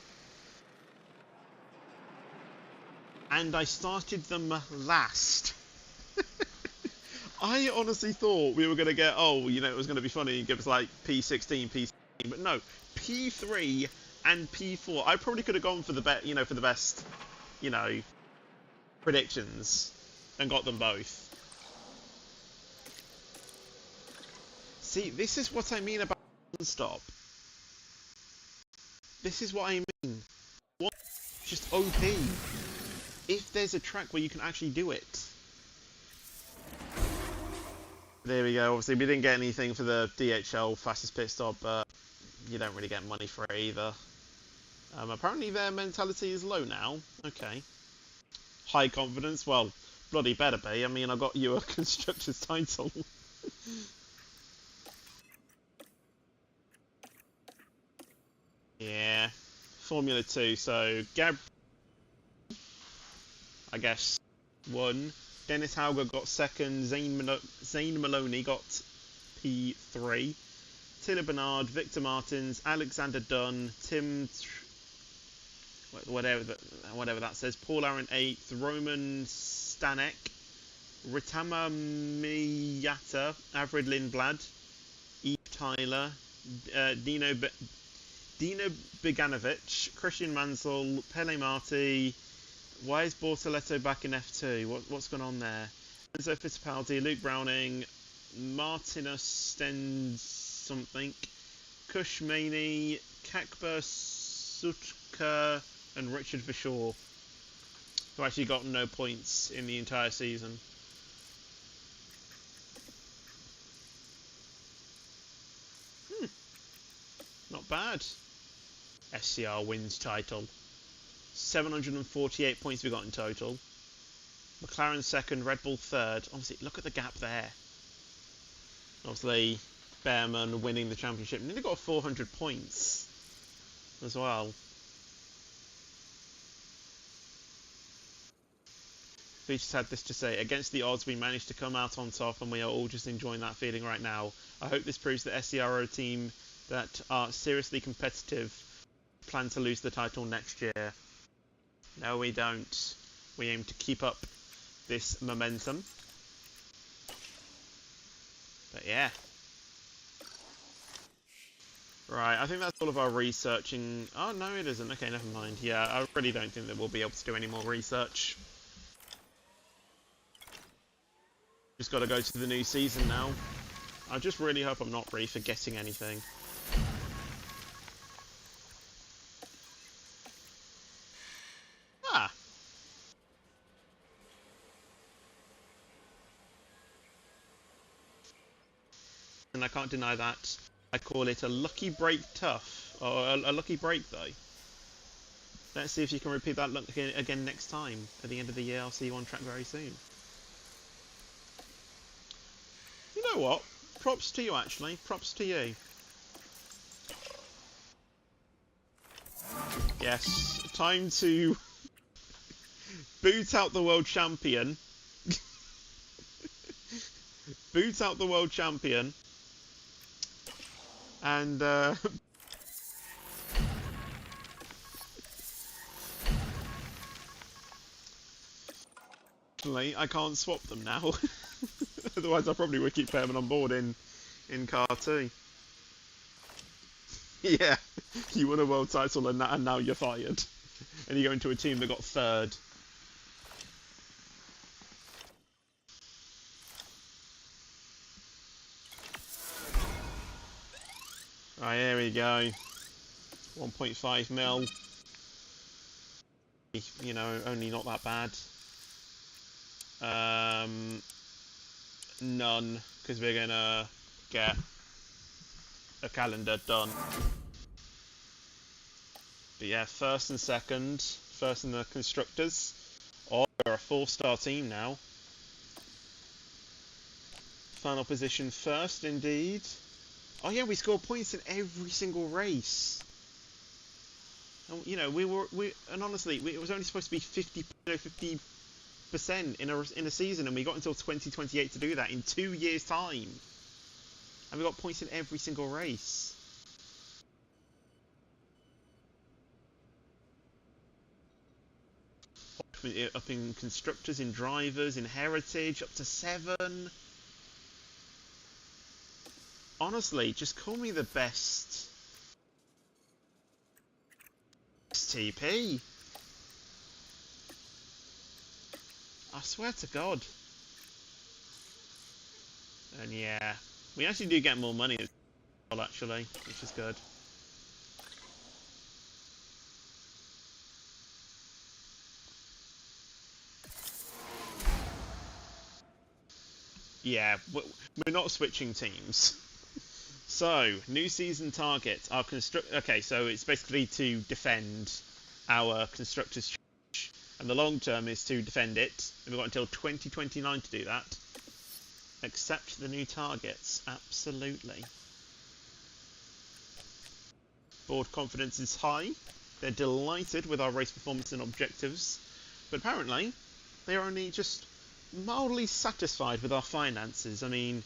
S2: And I started them last. I honestly thought we were going to get, oh, you know, it was going to be funny and give us like P16, P16, but no, P3 and P4. I probably could have gone for the best, you know, predictions and got them both. See, this is what I mean about stop. This is what I mean. What? Just OP. If there's a track where you can actually do it. There we go. Obviously, we didn't get anything for the DHL fastest pit stop, but you don't really get money for it either. Apparently their mentality is low now. Okay. High confidence? Well, bloody better be. I mean, I got you a constructor's title. Yeah. Formula 2, so Gab, I guess, won. Dennis Hauger got second. Zane Maloney got P3. Tiller Bernard, Victor Martins, Alexander Dunn, Tim whatever that says. Paul Aaron 8th, Roman Stanek, Ritama Miyata, Avrid Lindblad, Eve Tyler, Dino Beganovic, Christian Mansell, Pele Marti. Why is Bortoletto back in F2? What's going on there? Enzo Fittipaldi, Luke Browning, Martinus Stens something, Kush Maney, Kakber Sutka, and Richard Vishaw, who actually got no points in the entire season. Not bad. SCR wins title. 748 points we got in total. McLaren second, Red Bull third. Obviously, look at the gap there. Obviously, Behrman winning the championship. Nearly got 400 points as well. We just had this to say. Against the odds, we managed to come out on top, and we are all just enjoying that feeling right now. I hope this proves that SCR are a team that are seriously competitive, plan to lose the title next year. No, we don't. We aim to keep up this momentum. But yeah. Right, I think that's all of our researching. Oh, no, it isn't. Okay, never mind. Yeah, I really don't think that we'll be able to do any more research. Just got to go to the new season now. I just really hope I'm not really forgetting anything. Ah. And I can't deny that. I call it a lucky break tough. Or a lucky break, though. Let's see if you can repeat that luck again next time. At the end of the year, I'll see you on track very soon. You know what? Props to you, actually. Props to you. Yes, time to boot out the world champion. Boot out the world champion. And I can't swap them now. Otherwise I probably would keep Behrman on board in car 2. Yeah, you won a world title and now you're fired. And you go into a team that got 3rd. Right, here we go. 1.5 mil. You know, only not that bad. None, because we're gonna get a calendar done. But yeah, first and second. First in the constructors. Oh, we're a 4-star team now. Final position first, indeed. Oh yeah, we scored points in every single race. And, you know, and honestly, it was only supposed to be 50% in a season, and we got until 2028 to do that in 2 years' time. And we got points in every single race. Up in constructors, in drivers, in heritage, up to 7. Honestly, just call me the best TP. I swear to God. And yeah, we actually do get more money as well, actually, which is good. Yeah, we're not switching teams. So, new season target. Our okay, so it's basically to defend our constructors' challenge, and the long term is to defend it. And we've got until 2029 to do that. Accept the new targets, absolutely. Board confidence is high. They're delighted with our race performance and objectives, but apparently they're only just mildly satisfied with our finances. I mean,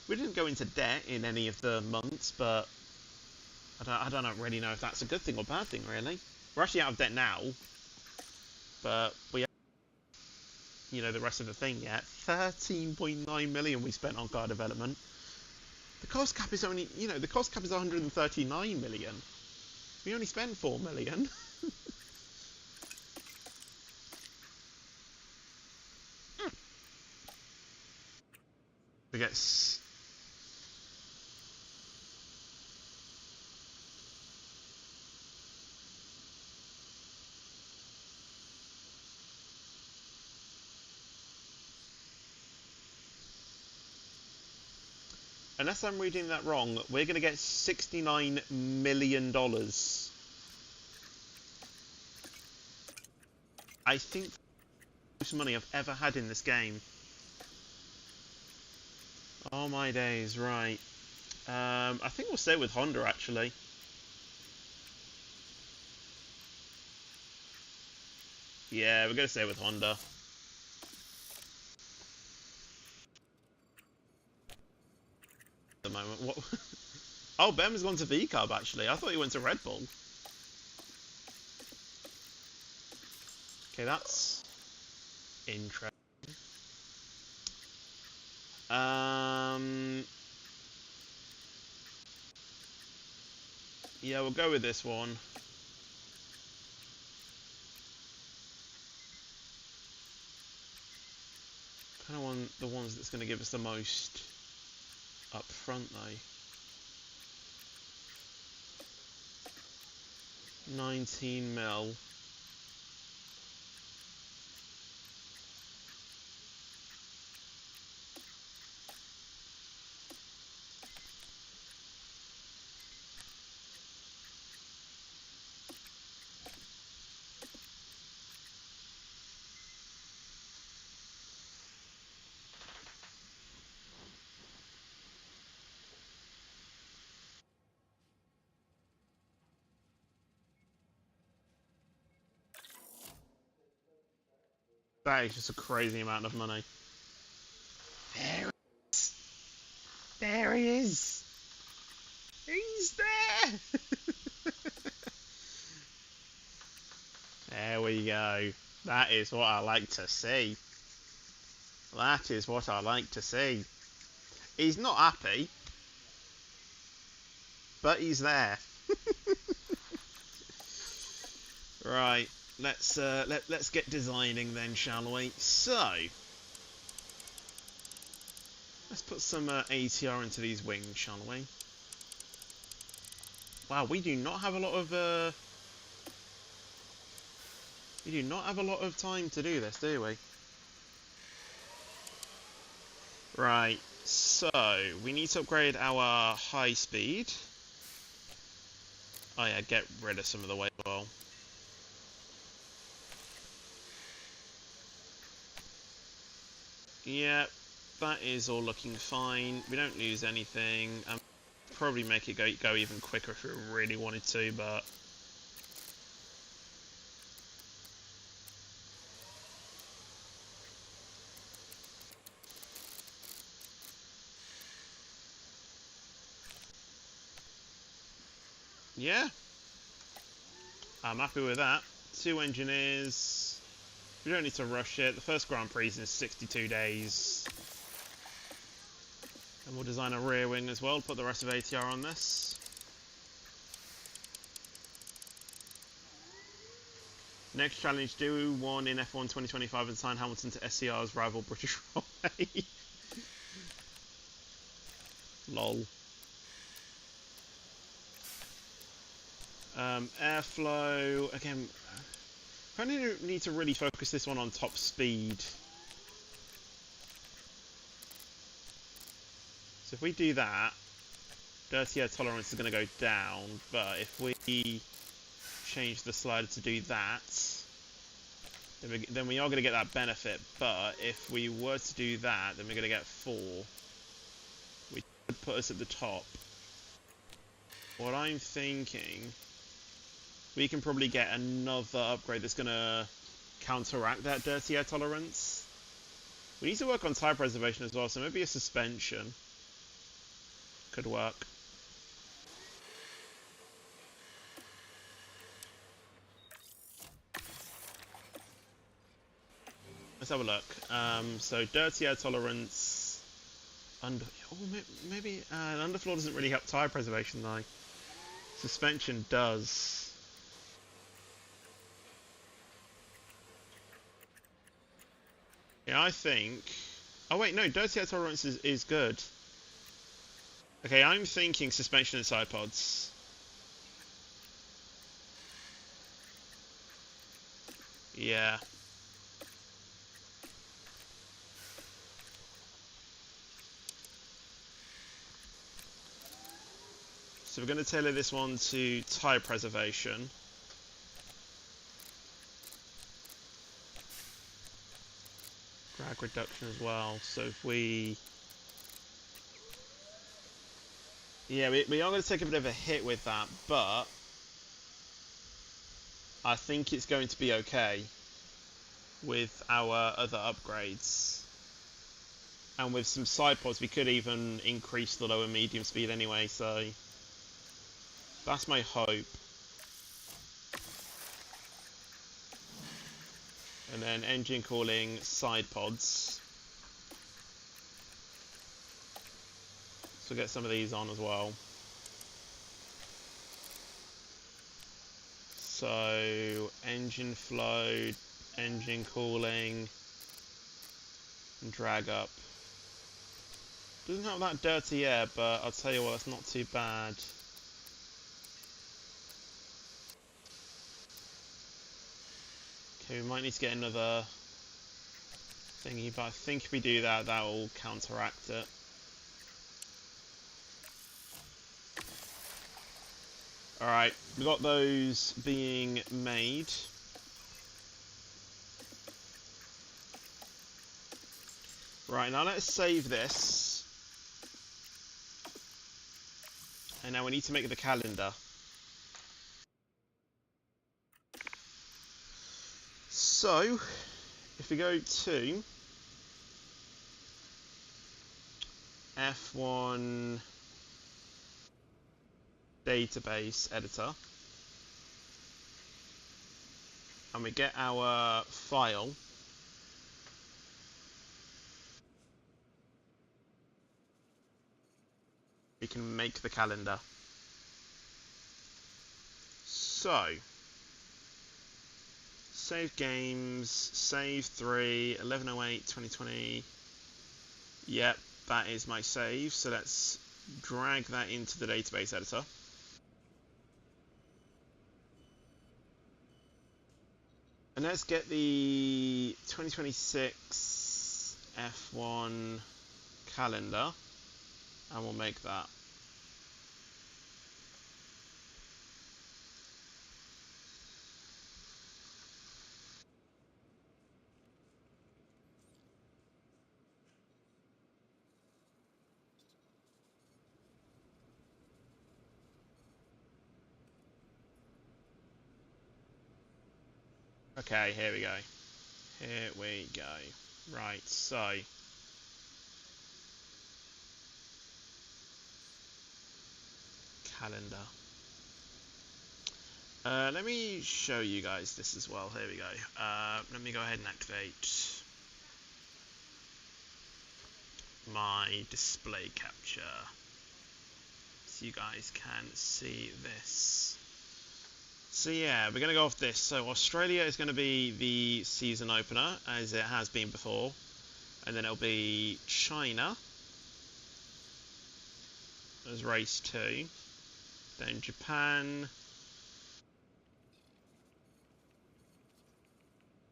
S2: we didn't go into debt in any of the months, but I don't really know if that's a good thing or bad thing, really. We're actually out of debt now, but we haven't, you know, the rest of the thing yet. 13.9 million we spent on car development. The cost cap is only, you know, the cost cap is 139 million. We only spent 4 million. We get unless I'm reading that wrong, we're going to get $69 million. I think the most money I've ever had in this game. Oh my days, right. I think we'll stay with Honda actually. Yeah, we're going to stay with Honda. At the moment. What? Oh, Ben has gone to V-Carb actually. I thought he went to Red Bull. Okay, that's interesting. Yeah, we'll go with this one. Kind of want the ones that's going to give us the most up front though. 19 mil. That is just a crazy amount of money. There he is. There he is. He's there. There we go. That is what I like to see. That is what I like to see. He's not happy, but he's there. Right. Let's get designing then, shall we? So let's put some ATR into these wings, shall we? Wow, we do not have a lot of time to do this, do we? Right. So we need to upgrade our high speed. Oh yeah, get rid of some of the weight well. Yeah, that is all looking fine. We don't lose anything. Probably make it go even quicker if we really wanted to, but yeah, I'm happy with that. 2 engineers. We don't need to rush it. The first Grand Prix is in 62 days. And we'll design a rear wing as well, put the rest of ATR on this. Next challenge, do one in F1 2025 and sign Hamilton to SCR's rival British Railway. Lol. Airflow, again, I need to really focus this one on top speed. So if we do that, dirty air tolerance is going to go down, but if we change the slider to do that, then we are going to get that benefit, but if we were to do that, then we're going to get 4, which would put us at the top. What I'm thinking, we can probably get another upgrade that's going to counteract that dirty air tolerance. We need to work on tire preservation as well, so maybe a suspension could work. Let's have a look. So dirty air tolerance. Maybe underfloor doesn't really help tire preservation though. Suspension does. Yeah, I think. Oh wait, no, dirty air tolerance is good. Okay, I'm thinking suspension and side pods. Yeah. So we're going to tailor this one to tire preservation. Drag reduction as well. So if we... Yeah, we are going to take a bit of a hit with that, but I think it's going to be okay with our other upgrades. And with some side pods, we could even increase the low and medium speed anyway, so that's my hope. And then engine cooling, side pods. So get some of these on as well. So engine flow, engine cooling, and drag up. Doesn't have that dirty air, but I'll tell you what, it's not too bad. Okay, we might need to get another thingy, but I think if we do that, that will counteract it. Alright, we've got those being made. Right, now let's save this. And now we need to make the calendar. So, if we go to F1 database editor, and we get our file, we can make the calendar. So, save games, save 3, 11/08/2020. Yep, that is my save. So let's drag that into the database editor. And let's get the 2026 F1 calendar, and we'll make that. Okay, here we go. Here we go. Right, so calendar. Let me show you guys this as well. Here we go. Let me go ahead and activate my display capture so you guys can see this. So yeah, we're going to go off this. So Australia is going to be the season opener, as it has been before. And then it'll be China as race 2. Then Japan,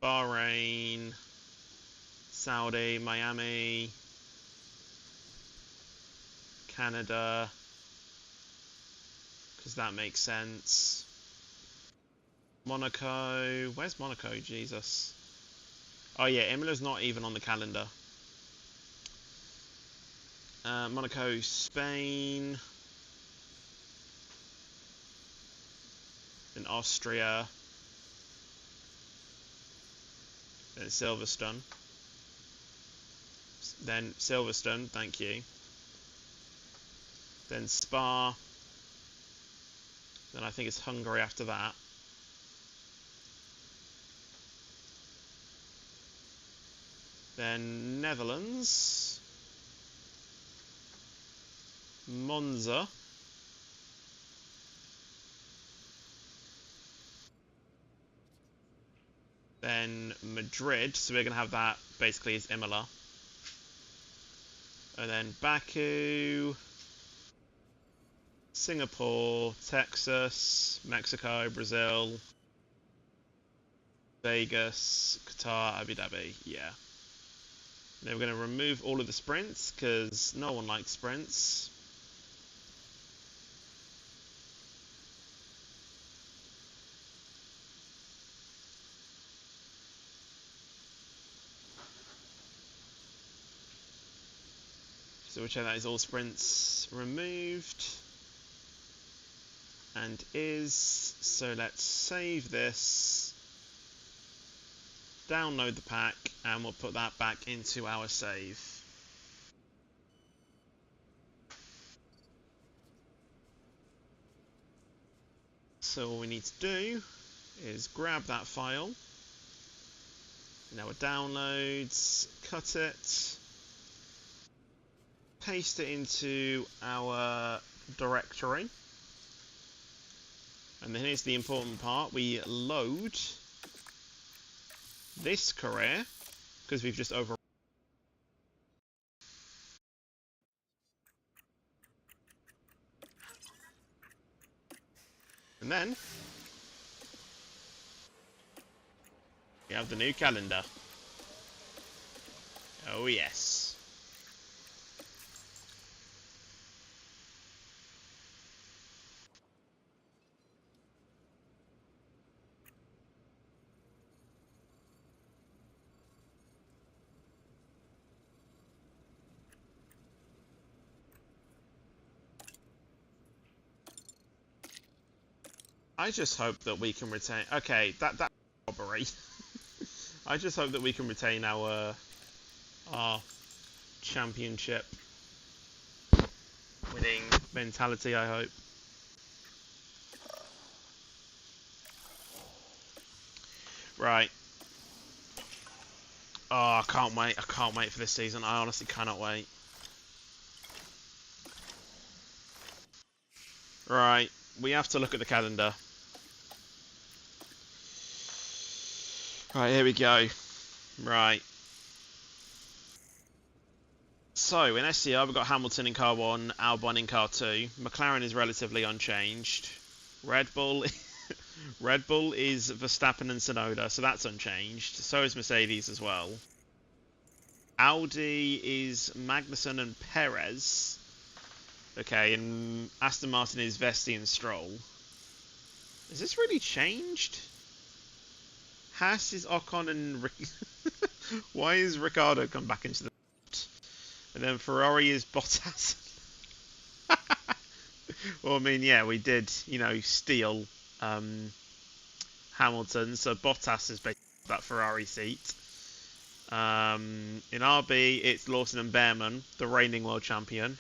S2: Bahrain, Saudi, Miami, Canada, because that makes sense. Monaco, where's Monaco? Jesus. Oh yeah, Imola's not even on the calendar. Monaco, Spain, then Austria, then Silverstone, thank you, then Spa, then I think it's Hungary after that. Then Netherlands. Monza. Then Madrid, so we're going to have that basically as Imola. And then Baku, Singapore, Texas, Mexico, Brazil, Vegas, Qatar, Abu Dhabi, yeah. Then we're going to remove all of the sprints, because no one likes sprints. So we'll check that is all sprints removed. And is, so let's save this, download the pack, and we'll put that back into our save. So all we need to do is grab that file, in our downloads, cut it, paste it into our directory, and then here's the important part: we load this career because we've just over. And then we have the new calendar. Oh yes. I just hope that we can retain. Okay, that's robbery. I just hope that we can retain our championship winning mentality. I hope. Right. Oh, I can't wait. I can't wait for this season. I honestly cannot wait. Right. We have to look at the calendar. Right, here we go. Right. So, in SCR, we've got Hamilton in car 1, Albon in car 2. McLaren is relatively unchanged. Red Bull Red Bull is Verstappen and Tsunoda, so that's unchanged. So is Mercedes as well. Audi is Magnussen and Perez. Okay, and Aston Martin is Vesti and Stroll. Has this really changed? Haas is Ocon and why is Ricciardo come back into the and then Ferrari is Bottas. Well, I mean, yeah, we did, you know, steal Hamilton, so Bottas is basically that Ferrari seat. In RB, it's Lawson and Behrman, the reigning world champion,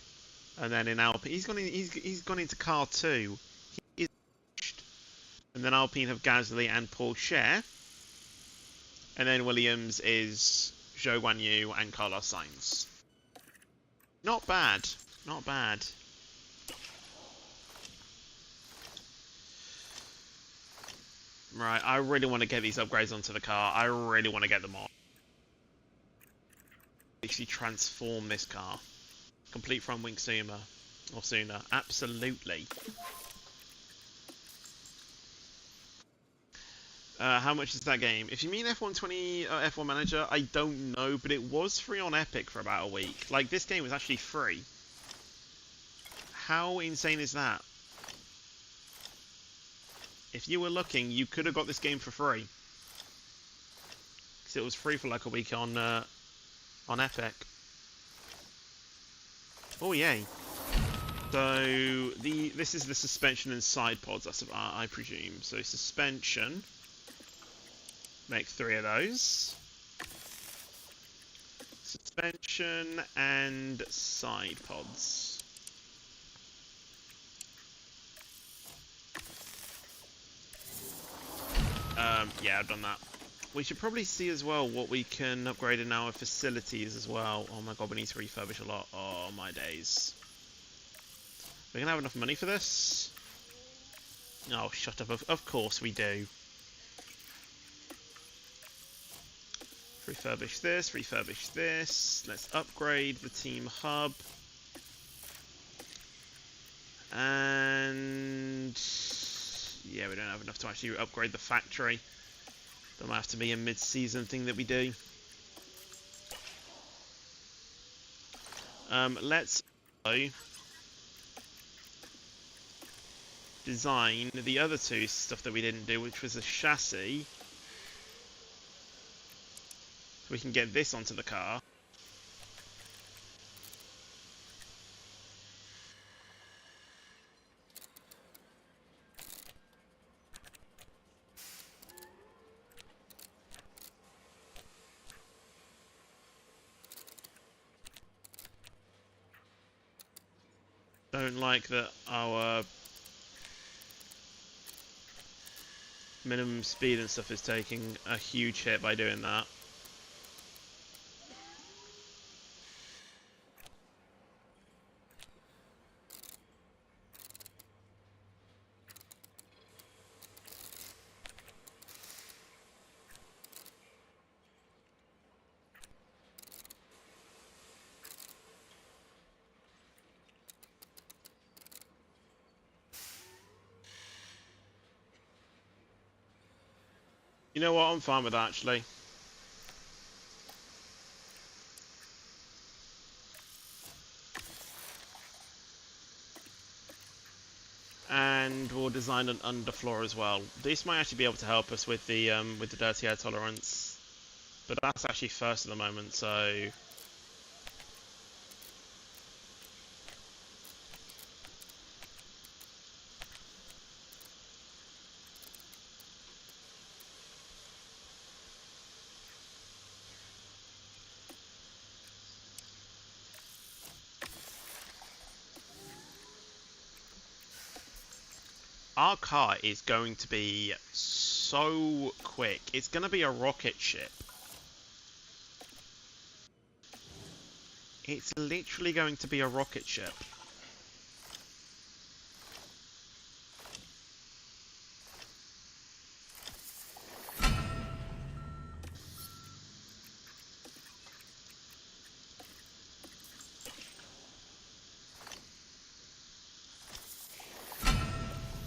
S2: and then in Alpine, he's gone into car 2. He is, and then Alpine have Gasly and Porsche. And then Williams is Zhou Guanyu and Carlos Sainz. Not bad. Not bad. Right, I really want to get these upgrades onto the car. I really want to get them on. Actually transform this car. Complete front wing sooner. Or sooner. Absolutely. How much is that game? If you mean F1 20 F1 Manager, I don't know, but it was free on Epic for about a week. Like, this game was actually free. How insane is that? If you were looking, you could have got this game for free. Because it was free for like a week on Epic. Oh, yay. So, this is the suspension and side pods, I presume. So, suspension. Make 3 of those. Suspension and side pods. Yeah, I've done that. We should probably see as well what we can upgrade in our facilities as well. Oh my god, we need to refurbish a lot. Oh my days. We're gonna have enough money for this? Oh, shut up. Of course we do. Refurbish this, refurbish this. Let's upgrade the team hub. And yeah, we don't have enough to actually upgrade the factory. That might have to be a mid-season thing that we do. Let's design the other two stuff that we didn't do, which was a chassis. We can get this onto the car. Don't like that our minimum speed and stuff is taking a huge hit by doing that. You know what? I'm fine with that, actually. And we'll design an underfloor as well. This might actually be able to help us with the dirty air tolerance, but that's actually first at the moment. So our car is going to be so quick. It's going to be a rocket ship. It's literally going to be a rocket ship.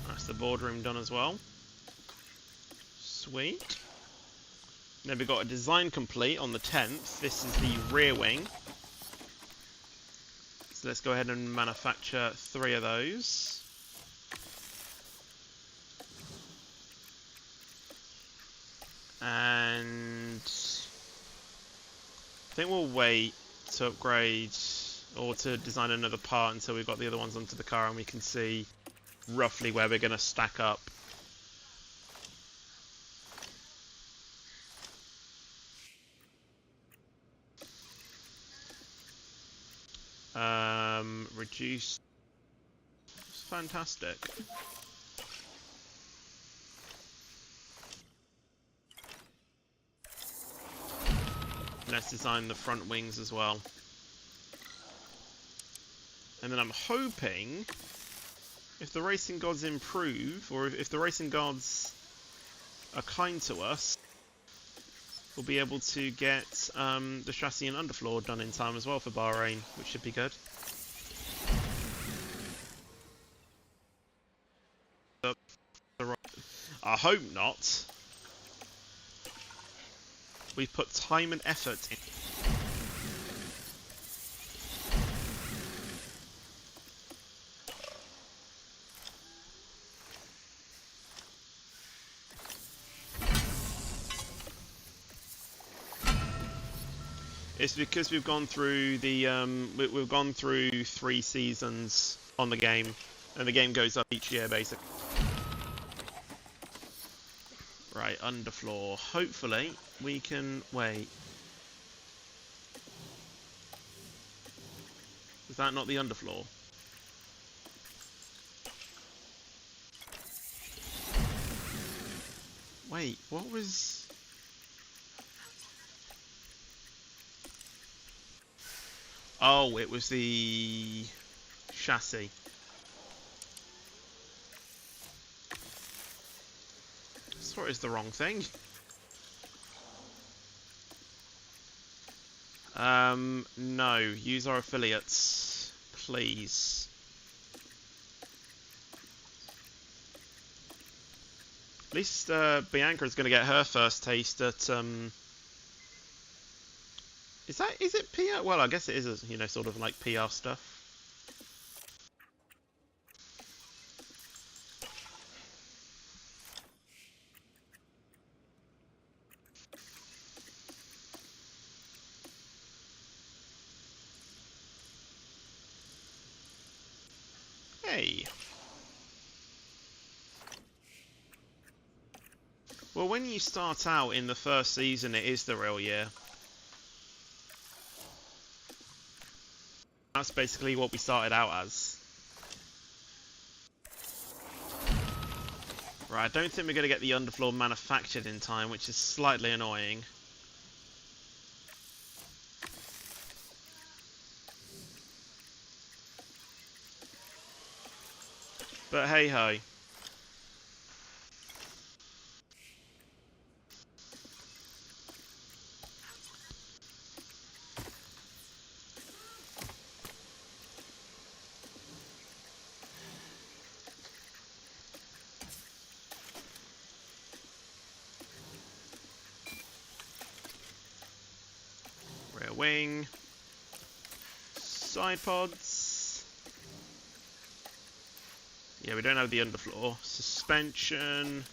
S2: That's the boardroom done as well. Sweet. Then we got a design complete on the 10th. This is the rear wing. So let's go ahead and manufacture 3 of those. And I think we'll wait to upgrade or to design another part until we've got the other ones onto the car and we can see roughly where we're going to stack up. Reduce. Fantastic. Let's design the front wings as well. And then I'm hoping, if the racing gods improve, or if the racing gods are kind to us, we'll be able to get the chassis and underfloor done in time as well for Bahrain, which should be good. I hope not. We've put time and effort in. It's because we've gone through the we've gone through 3 seasons on the game, and the game goes up each year basically. Right, underfloor. Hopefully we can wait. Is that not the underfloor? Wait, what was... Oh, it was the chassis. I swore it was the wrong thing. No. Use our affiliates, please. At least Bianca's going to get her first taste at is it PR? Well, I guess it is, you know, sort of like PR stuff. Hey. Well, when you start out in the first season, it is the real year. That's basically what we started out as. Right, I don't think we're going to get the underfloor manufactured in time, which is slightly annoying. But hey ho. Rear wing. Side pods. Yeah, we don't have the underfloor. Suspension.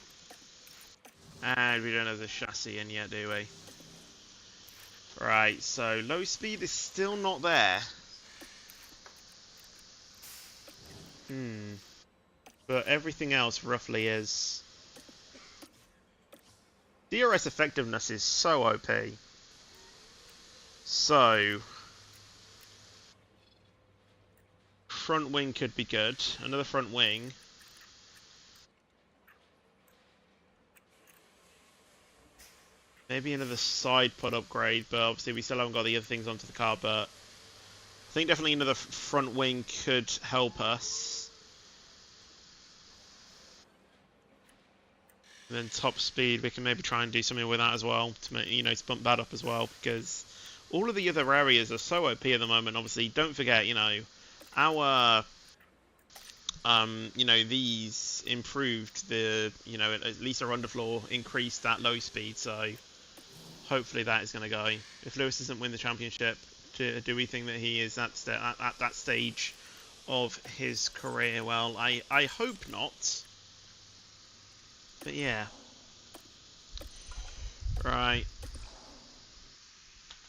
S2: And we don't have the chassis in yet, do we? Right, so low speed is still not there. But everything else roughly is. DRS effectiveness is so OP. So front wing could be good. Another front wing. Maybe another side pod upgrade, but obviously we still haven't got the other things onto the car, but I think definitely another front wing could help us. And then top speed, we can maybe try and do something with that as well, to make, you know, to bump that up as well, because all of the other areas are so OP at the moment. Obviously, don't forget, you know, our, you know, these improved the, you know, at least our underfloor increased that low speed, so hopefully that is going to go. If Lewis doesn't win the championship, do we think that he is at that stage of his career? Well, I hope not. But yeah. Right.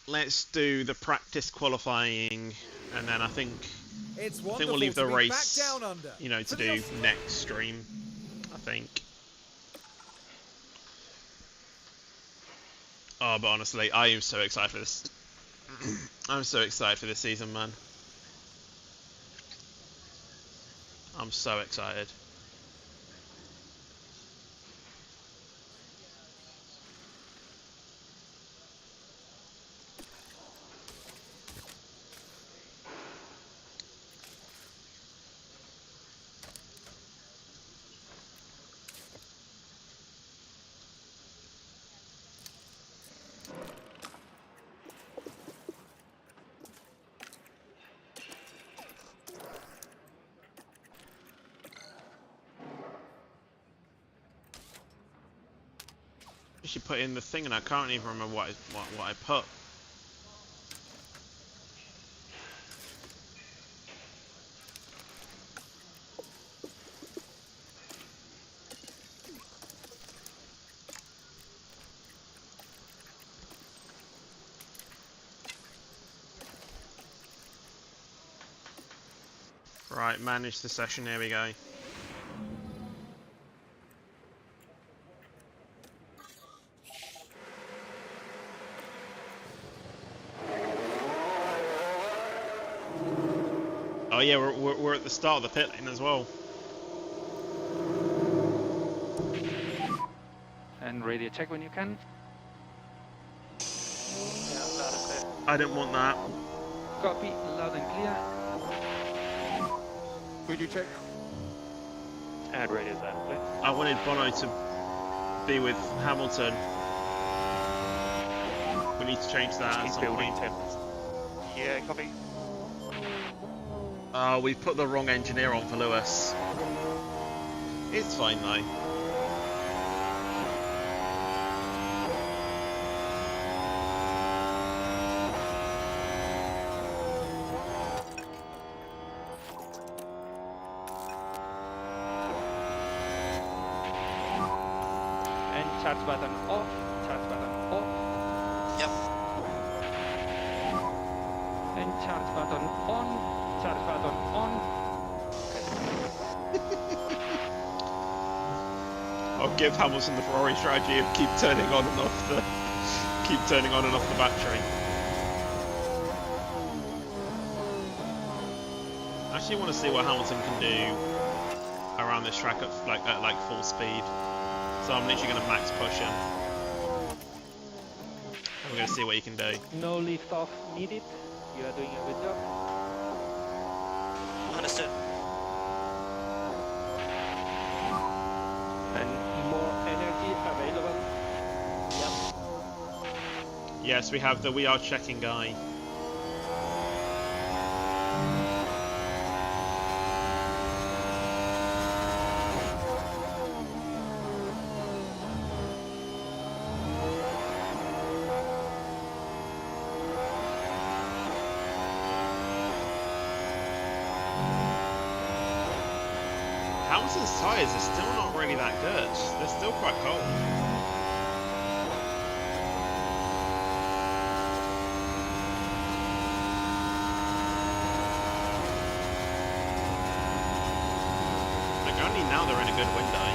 S2: Let's do the practice qualifying, and then I think we'll leave the race, you know, to do next stream. I think. Oh, but honestly, I am so excited for this. I'm so excited for this season, man. I'm so excited. I should put in the thing, and I can't even remember what I put. Right, manage the session. Here we go. Oh yeah, we're at the start of the pit lane as well.
S5: And radio check when you can.
S2: I didn't want that.
S6: Copy, loud and clear.
S3: Could you check?
S5: Add radios down, please.
S2: I wanted Bono to be with Hamilton. We need to change that at
S5: Keep
S2: some
S5: building
S2: point.
S5: temps. Yeah, copy.
S2: We've put the wrong engineer on for Lewis. It's fine though.
S6: And charge button off, charge button off.
S7: Yep.
S6: And charge button on, charge button on.
S2: I'll give Hamilton the Ferrari strategy of keep turning on and off the battery. I actually want to see what Hamilton can do around this track at like full speed. So I'm literally going to max push him. And we're going to see what he can do.
S6: No lift off needed. You are doing a good job.
S7: Understood.
S6: And more energy available. Yep.
S2: Yes, we have the we are checking guy. Hamilton's tyres are still not really that good. They're still quite cold. Like only now they're in a good window.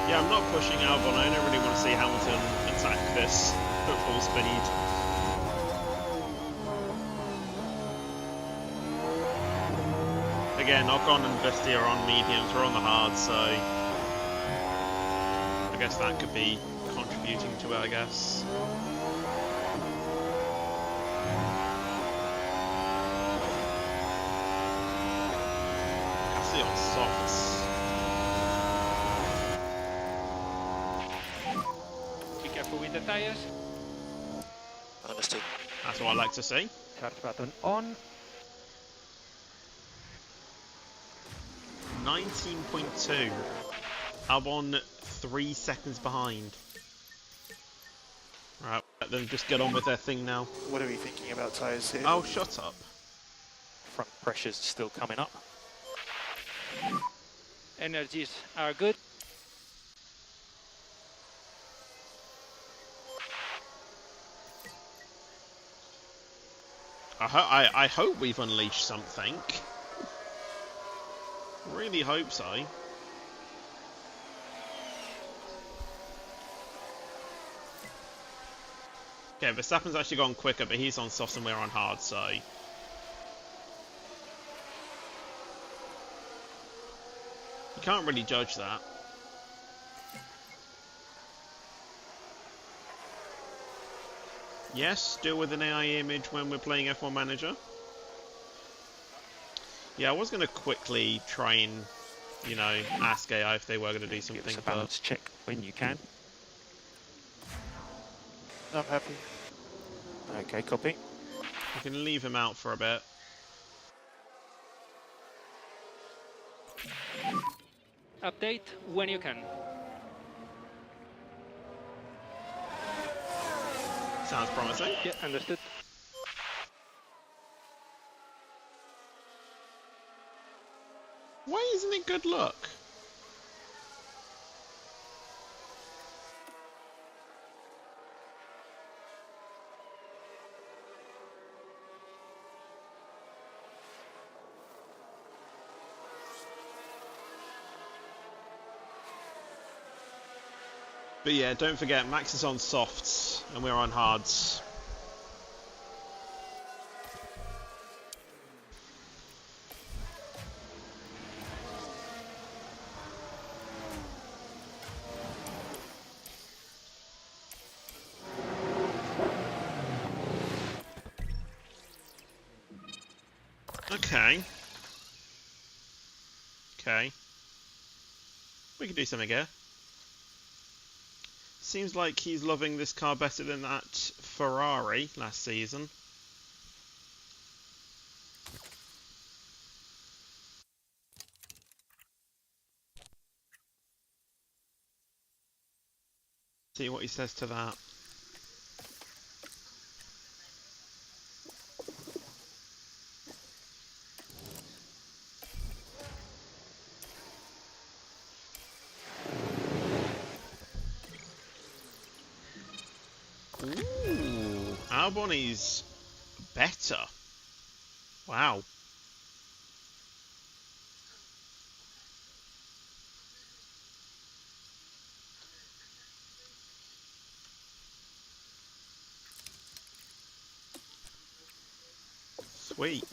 S2: Yeah, I'm not pushing Albon. I don't really want to see Hamilton attack this at full speed. Again, Ocon and Vesti are on mediums, we're on the hard, so I guess that could be contributing to it, I guess. Gasly on softs.
S6: Be careful with the tires.
S7: Understood.
S2: That's what I like to see.
S6: Charge button on.
S2: 19.2. Albon 3 seconds behind. Right, let them just get on with their thing now.
S5: What are we thinking about tyres here?
S2: Oh, shut up.
S5: Front pressure's still coming up.
S6: Energies are good.
S2: I hope we've unleashed something. Really hope so. Okay, Verstappen's actually gone quicker, but he's on softs and we're on hard, so... You can't really judge that. Yes, deal with an AI image when we're playing F1 Manager. Yeah, I was going to quickly try and, you know, ask AI if they were going to do something.
S5: Give us a balance check when you can. I'm happy. Okay, copy.
S2: You can leave him out for a bit.
S6: Update when you can.
S2: Sounds promising.
S6: Yeah, understood.
S2: Why isn't it good luck? But yeah, don't forget, Max is on softs and we're on hards. Okay. Okay. We can do something here. Seems like he's loving this car better than that Ferrari last season. See what he says to that. Ooh, Alboni's better. Wow. Sweet.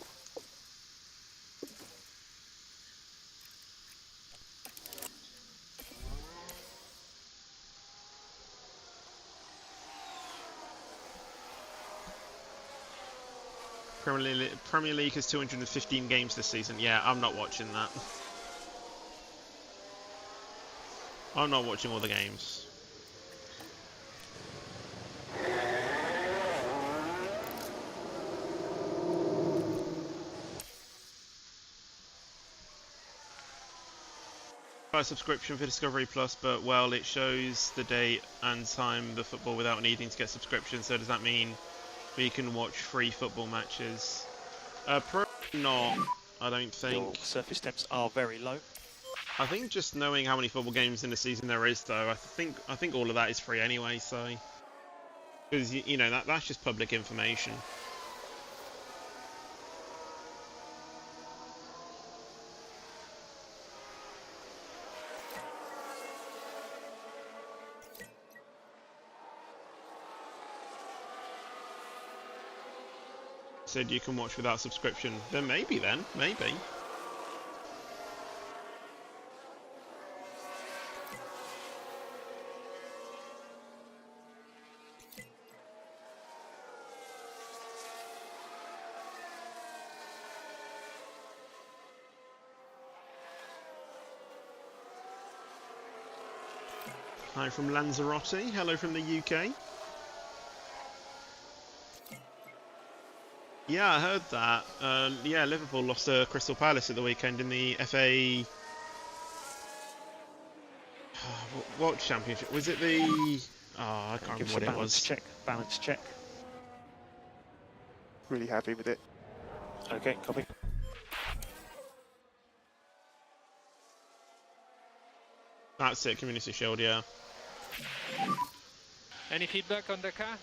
S2: Premier League has 215 games this season. Yeah, I'm not watching that. I'm not watching all the games. Buy a subscription for Discovery Plus, but well, it shows the date and time of the football without needing to get subscription. So does that mean we can watch free football matches? Probably not. I don't think.
S5: Your surface temps are very low.
S2: I think just knowing how many football games in a season there is, though, I think all of that is free anyway. So, because you know that's just public information. Said you can watch without subscription. Then maybe. Hi from Lanzarote. Hello from the UK. Yeah, I heard that. Yeah, Liverpool lost to Crystal Palace at the weekend in the FA. What championship? Was it the? Oh, I can't remember what it was.
S5: Balance check.
S7: Really happy with it.
S5: Okay, copy.
S2: That's it, Community Shield, yeah.
S6: Any feedback on the car?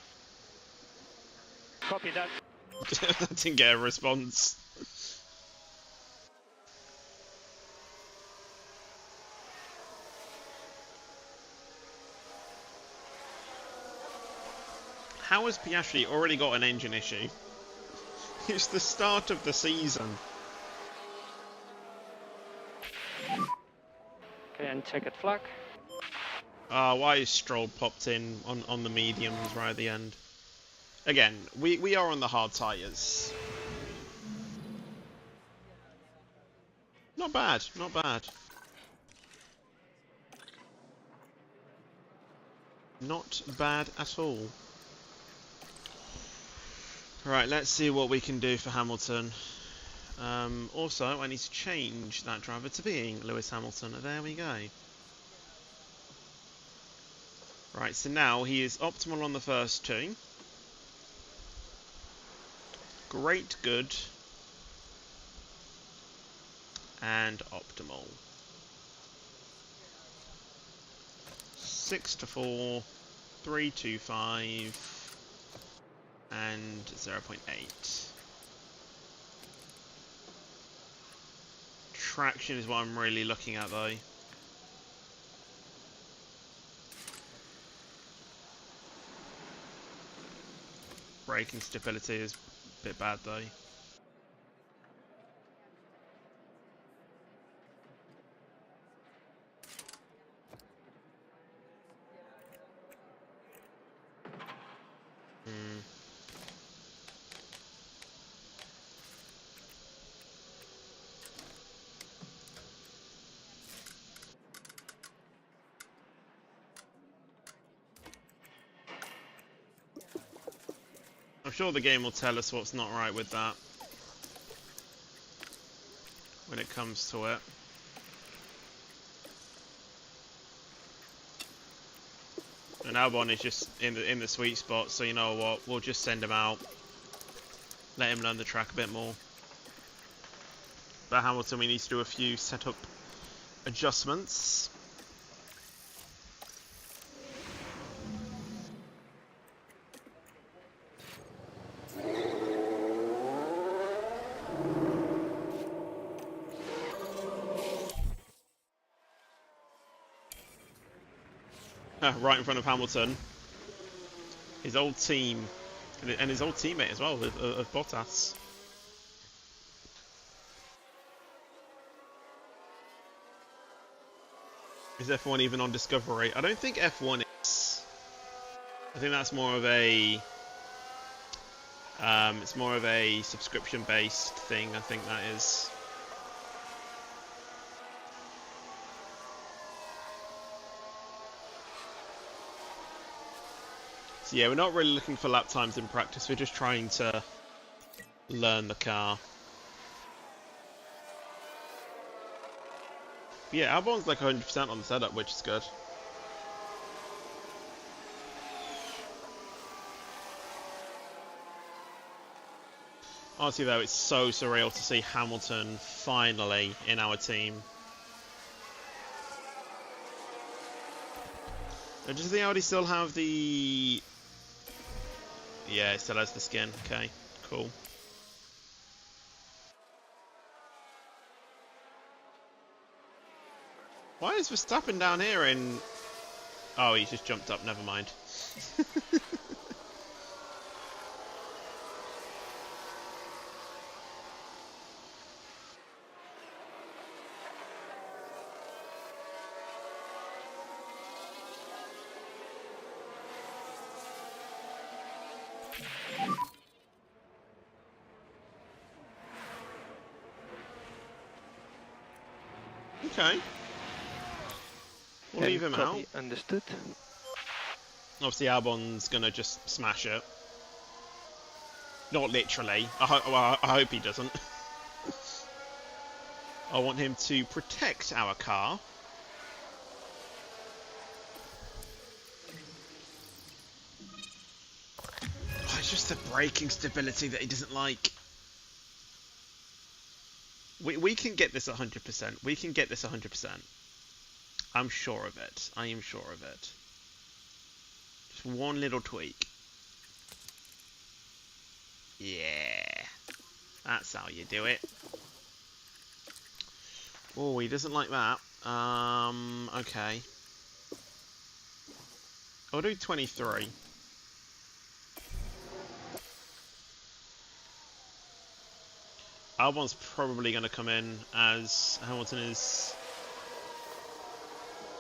S5: Copy that.
S2: I didn't get a response. How has Piastri already got an engine issue? It's the start of the season.
S6: Okay, and checkered flag.
S2: Why is Stroll popped in on the mediums right at the end? Again, we are on the hard tyres. Not bad, not bad. Not bad at all. Right, let's see what we can do for Hamilton. Also, I need to change that driver to being Lewis Hamilton. There we go. Right, so now he is optimal on the first two. Great, good, and optimal. 6 to 4, 3 to 5, and 0.8. Traction is what I'm really looking at, though. Braking stability is a bit bad, though. sure the game will tell us what's not right with that when it comes to it. And Albon is just in the sweet spot, so you know what? We'll just send him out, let him learn the track a bit more. But Hamilton, we need to do a few setup adjustments. Right in front of Hamilton. His old team, and his old teammate as well, of Bottas. Is F1 even on Discovery? I don't think F1 is. I think that's more of a... it's more of a subscription-based thing, I think that is. So yeah, we're not really looking for lap times in practice, we're just trying to learn the car. But yeah, Albon's like 100% on the setup, which is good. Honestly though, it's so surreal to see Hamilton finally in our team. Does the Audi still have the... Yeah, it still has the skin. Okay, cool. Why is Verstappen down here in... Oh, he just jumped up, never mind. Okay. We'll leave him out.
S6: Understood.
S2: Obviously Albon's gonna just smash it. Not literally. I hope he doesn't. I want him to protect our car. Oh, it's just the braking stability that he doesn't like. We can get this 100%. We can get this 100%. I'm sure of it. I am sure of it. Just one little tweak. Yeah. That's how you do it. Oh, he doesn't like that. Okay. I'll do 23. Albon's probably going to come in as Hamilton is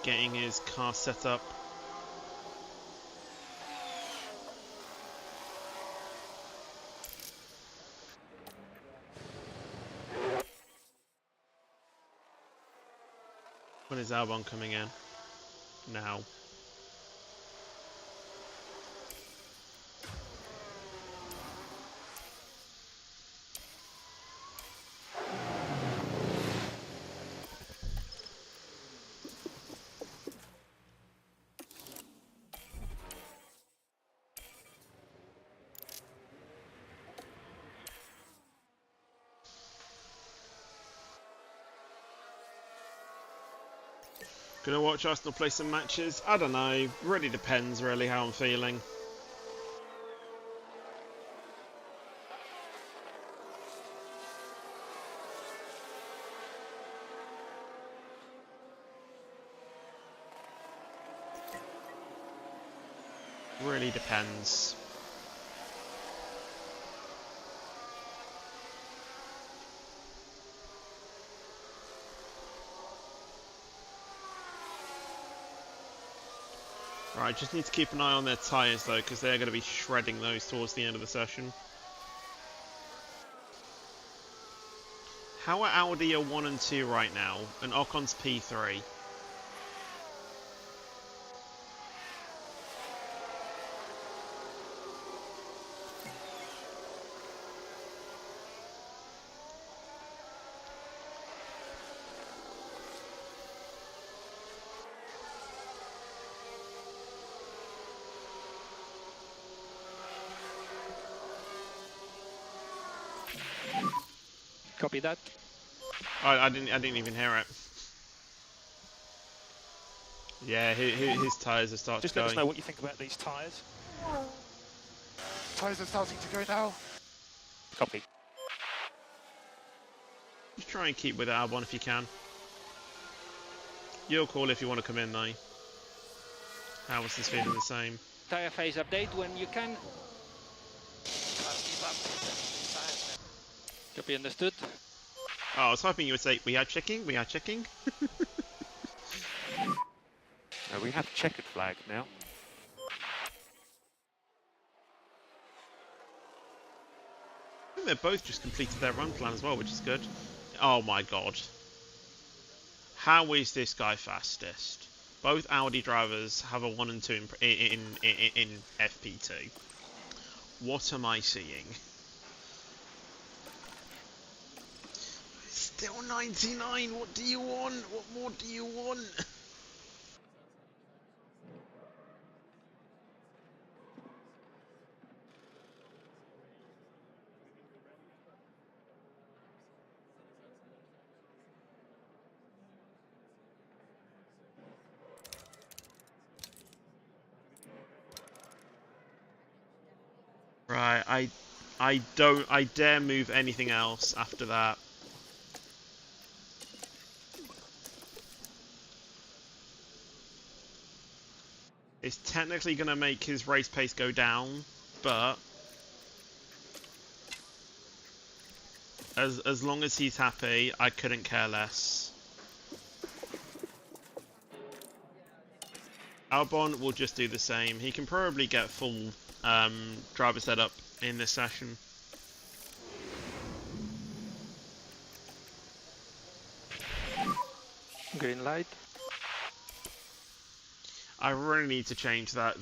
S2: getting his car set up. When is Albon coming in? Now. Gonna watch Arsenal play some matches? I don't know. Really depends, really, how I'm feeling. Really depends. Right, just need to keep an eye on their tyres though, because they're going to be shredding those towards the end of the session. How are Audi 1 and 2 right now, and Ocon's P3?
S6: Copy that.
S2: I didn't even hear it. Yeah, his tyres are starting
S5: Just
S2: to
S5: let
S2: go.
S5: us know what you think about these tyres.
S7: Tyres are starting to go now.
S5: Copy.
S2: Just try and keep with Albon if you can. You'll call if you want to come in though. Hamilton's feeling the same.
S6: Tire phase update when you can. Copy, understood.
S2: Oh, I was hoping you would say, we are checking, we are checking.
S5: We have checkered flag now.
S2: I think they've both just completed their run plan as well, which is good. Oh my god. How is this guy fastest? Both Audi drivers have a 1 and 2 in FP2. What am I seeing? Still 99, what do you want? What more do you want? Right, I dare move anything else after that. It's technically going to make his race pace go down, but as long as he's happy, I couldn't care less. Albon will just do the same. He can probably get full driver setup in this session.
S6: Green light.
S2: I really need to change that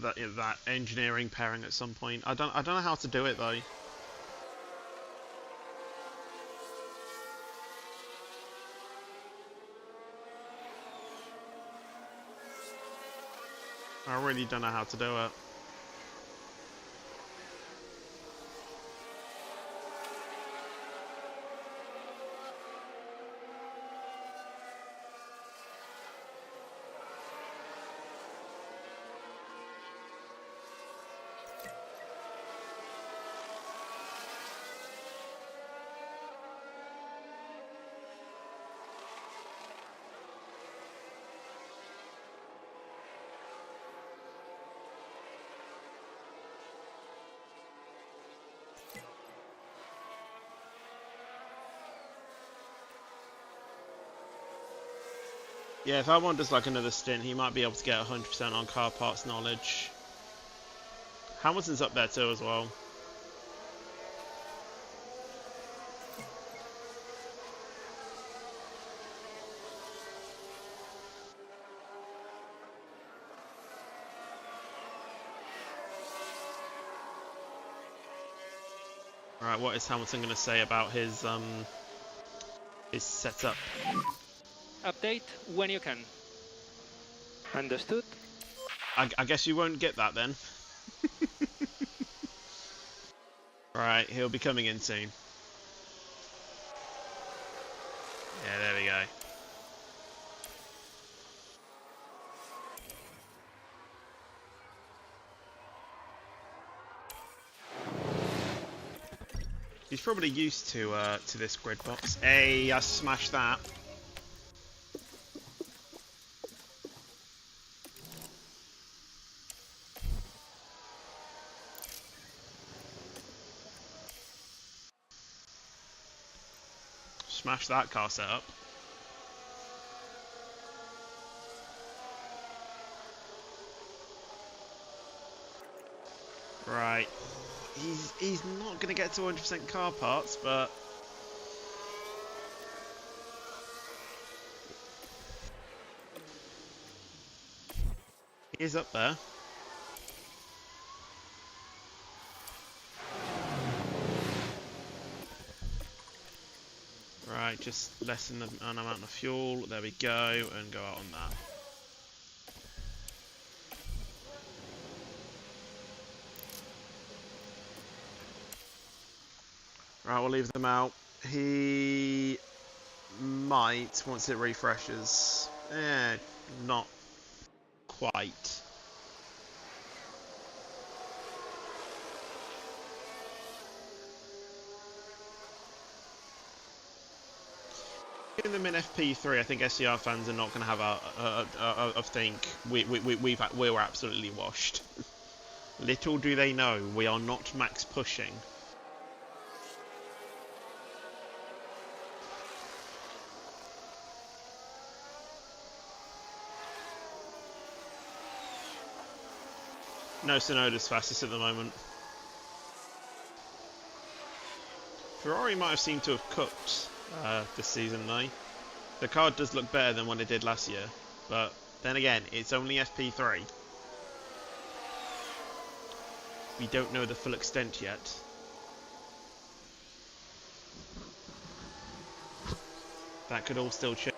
S2: engineering pairing at some point. I don't know how to do it though. I really don't know how to do it. Yeah, if Albon does like another stint, he might be able to get 100% on car parts knowledge. Hamilton's up there too as well. Alright, what is Hamilton going to say about his setup?
S6: Update when you can. Understood.
S2: I guess you won't get that then. Right, he'll be coming in soon. Yeah, there we go. He's probably used to this grid box. Hey, I smashed that. Smash that car setup. Right. He's not going to get to 100% car parts, but he is up there. Right, just lessen an amount of fuel. There we go, and go out on that. Right, we'll leave them out. He might once it refreshes. Not quite. In the min FP3, I think SCR fans are not going to have a think we were absolutely washed. Little do they know, we are not max pushing. No Sonoda's fastest at the moment. Ferrari might have seemed to have cooked this season though. The car does look better than what it did last year, but then again, it's only FP3. We don't know the full extent yet. That could all still change.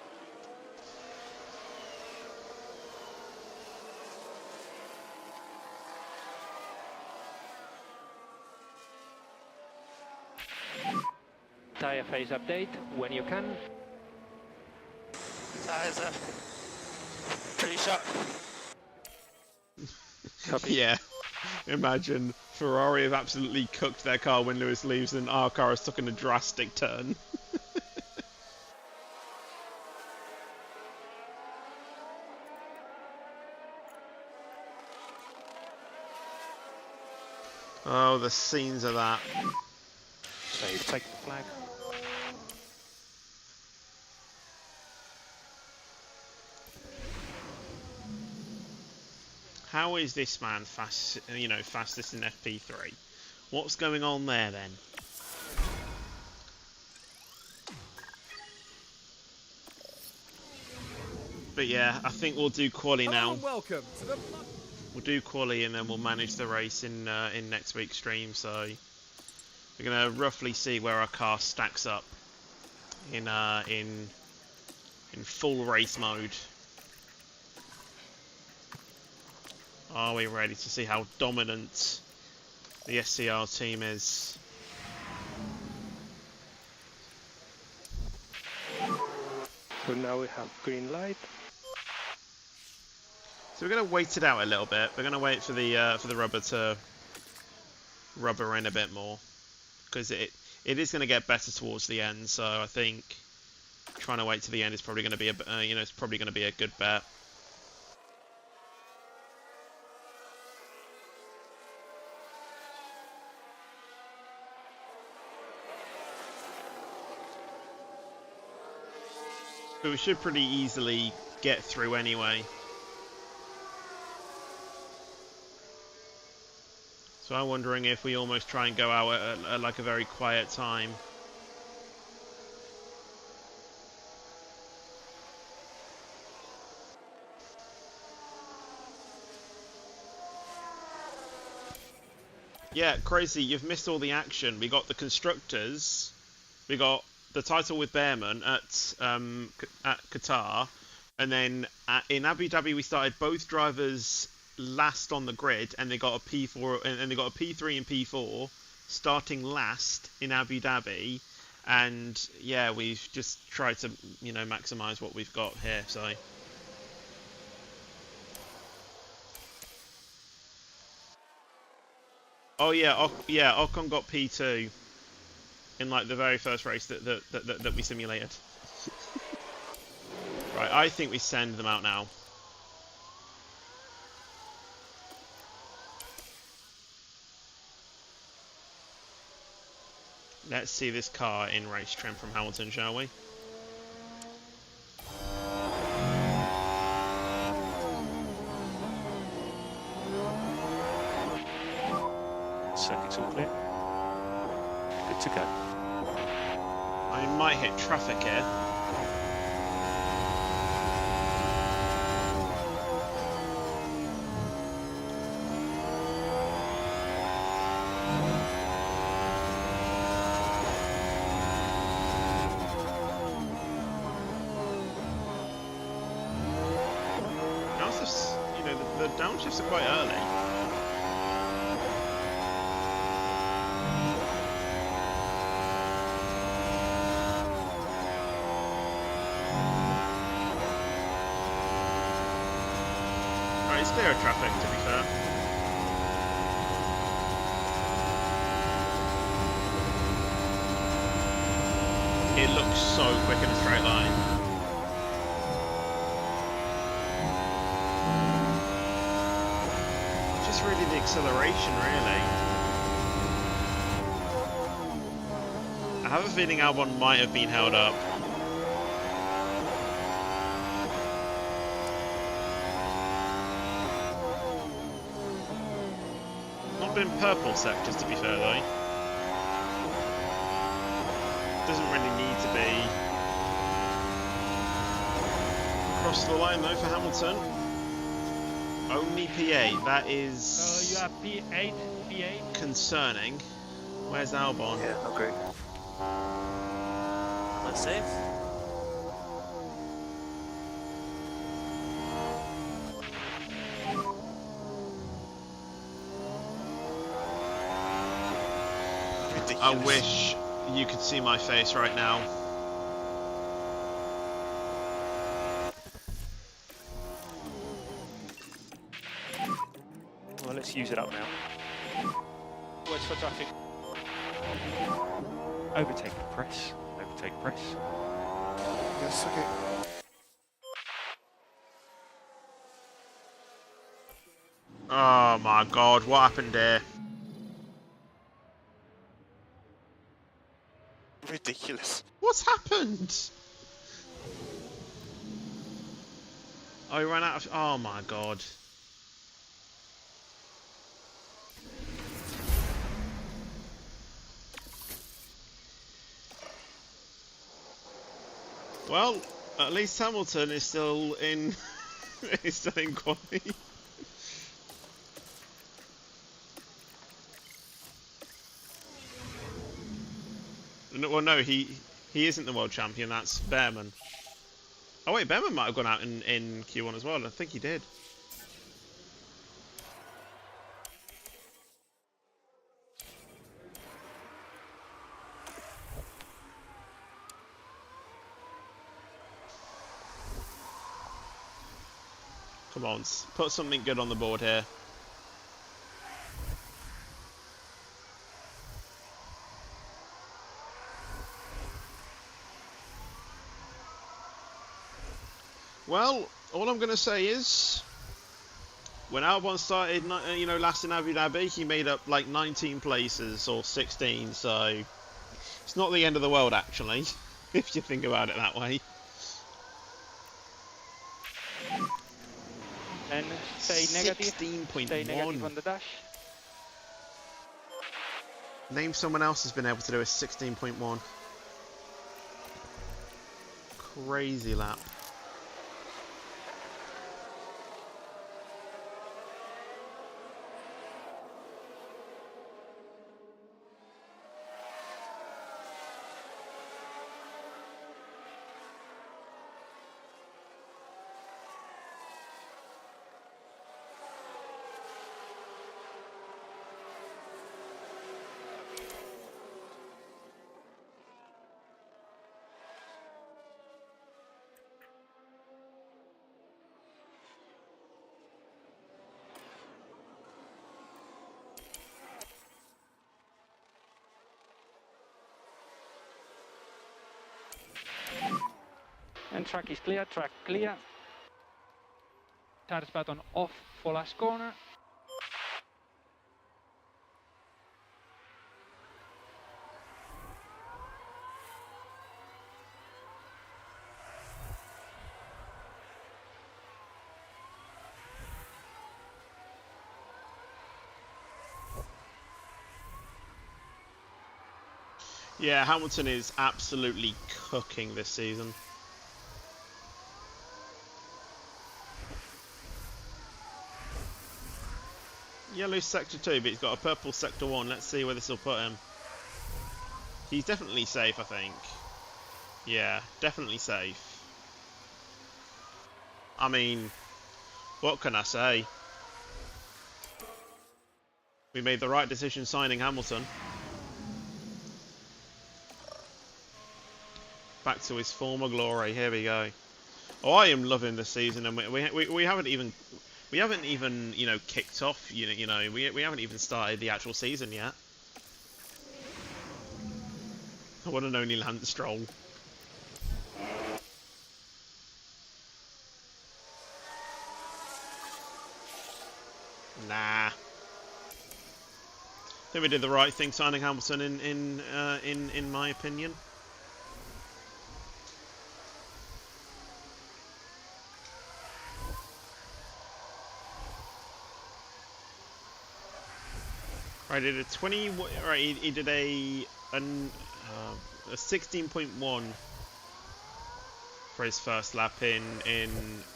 S6: Tire phase update when you can.
S5: Tires are pretty shot.
S2: Yeah, imagine Ferrari have absolutely cooked their car when Lewis leaves and our car has taken a drastic turn. Oh, the scenes of that.
S5: So you've taken the flag.
S2: How is this man fast? You know, fastest in FP3? What's going on there then? But yeah, I think we'll do quali
S3: Hello
S2: now.
S3: and welcome to the...
S2: We'll do quali and then we'll manage the race in next week's stream. So we're gonna roughly see where our car stacks up in full race mode. Are we ready to see how dominant the SCR team is?
S6: So now we have green light.
S2: So we're going to wait it out a little bit. We're going to wait for the rubber to rubber in a bit more, because it is going to get better towards the end. So I think trying to wait to the end is probably going to be a it's probably going to be a good bet. But we should pretty easily get through anyway. So I'm wondering if we almost try and go out at like a very quiet time. Yeah, crazy, you've missed all the action. We got the constructors, we got the title with Behrman at Qatar, and then in Abu Dhabi we started both drivers last on the grid, and they got a P4 and they got a P3 and P4 starting last in Abu Dhabi. And yeah, we've just tried to maximize what we've got here. So oh yeah, Ocon got P2 in like the very first race that we simulated. Right, I think we send them out now. Let's see this car in race trim from Hamilton, shall we?
S5: Circuit's all clear. Good to go.
S2: I might hit traffic here. How's this? The downshifts are quite early. it's clear of traffic, to be fair. It looks so quick in a straight line. Just really the acceleration, really. I have a feeling Albon might have been held up. Not been purple sectors, to be fair, though. Doesn't really need to be. Across the line though for Hamilton. Only P8. That is
S6: You have P8, P8.
S2: concerning. Where's Albon?
S7: Yeah, not great. Let's save.
S2: I wish you could see my face right now.
S5: Well, let's use it up now. What's for traffic? Overtake press. Overtake press.
S7: Yes, okay.
S2: Oh my god, what happened there?
S7: Ridiculous.
S2: What's happened? Oh, he ran out of... Oh my god. Well, at least Hamilton is still in... is still in quality. Well, no, he isn't the world champion. That's Behrman. Oh wait, Behrman might have gone out in Q1 as well. I think he did. Come on, put something good on the board here. Well, all I'm going to say is, when Albon started, you know, last in Abu Dhabi, he made up like 19 places or 16. So it's not the end of the world, actually, if you think about it that way.
S6: And stay negative.
S2: 16.1.
S6: Stay negative on the dash.
S2: Name someone else has been able to do a 16.1. Crazy lap.
S6: And track is clear, track clear. Tires button off for last corner.
S2: Yeah, Hamilton is absolutely cooking this season. Yellow sector 2, but he's got a purple sector 1. Let's see where this will put him. He's definitely safe, I think. Yeah, definitely safe. I mean, what can I say? We made the right decision signing Hamilton. Back to his former glory. Here we go. Oh, I am loving this season, and we haven't even We haven't even, you know, kicked off. We haven't even started the actual season yet. I want an only Lance Stroll. Nah. I think we did the right thing signing Hamilton in my opinion. Right, he did a 20. Right, he did a 16.1 for his first lap in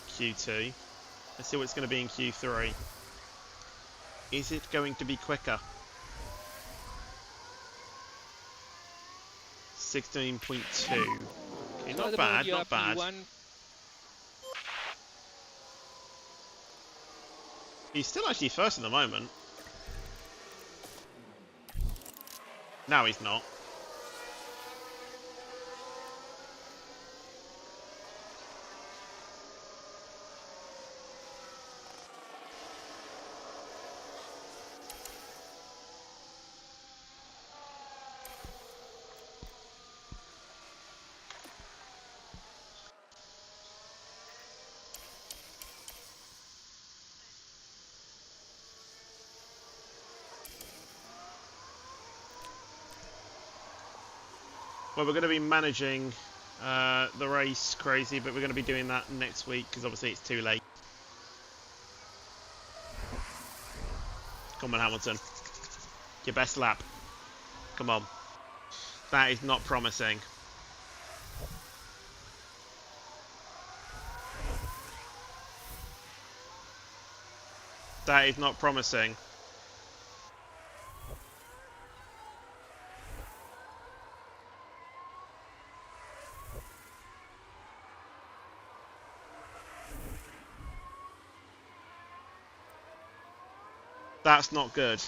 S2: Q2. Let's see what it's going to be in Q3. Is it going to be quicker? 16.2. Okay, not bad, not bad. He's still actually first at the moment. No, he's not. Well, we're going to be managing the race crazy, but we're going to be doing that next week because obviously it's too late. Come on, Hamilton. Your best lap. Come on. That is not promising. That is not promising. That's not good.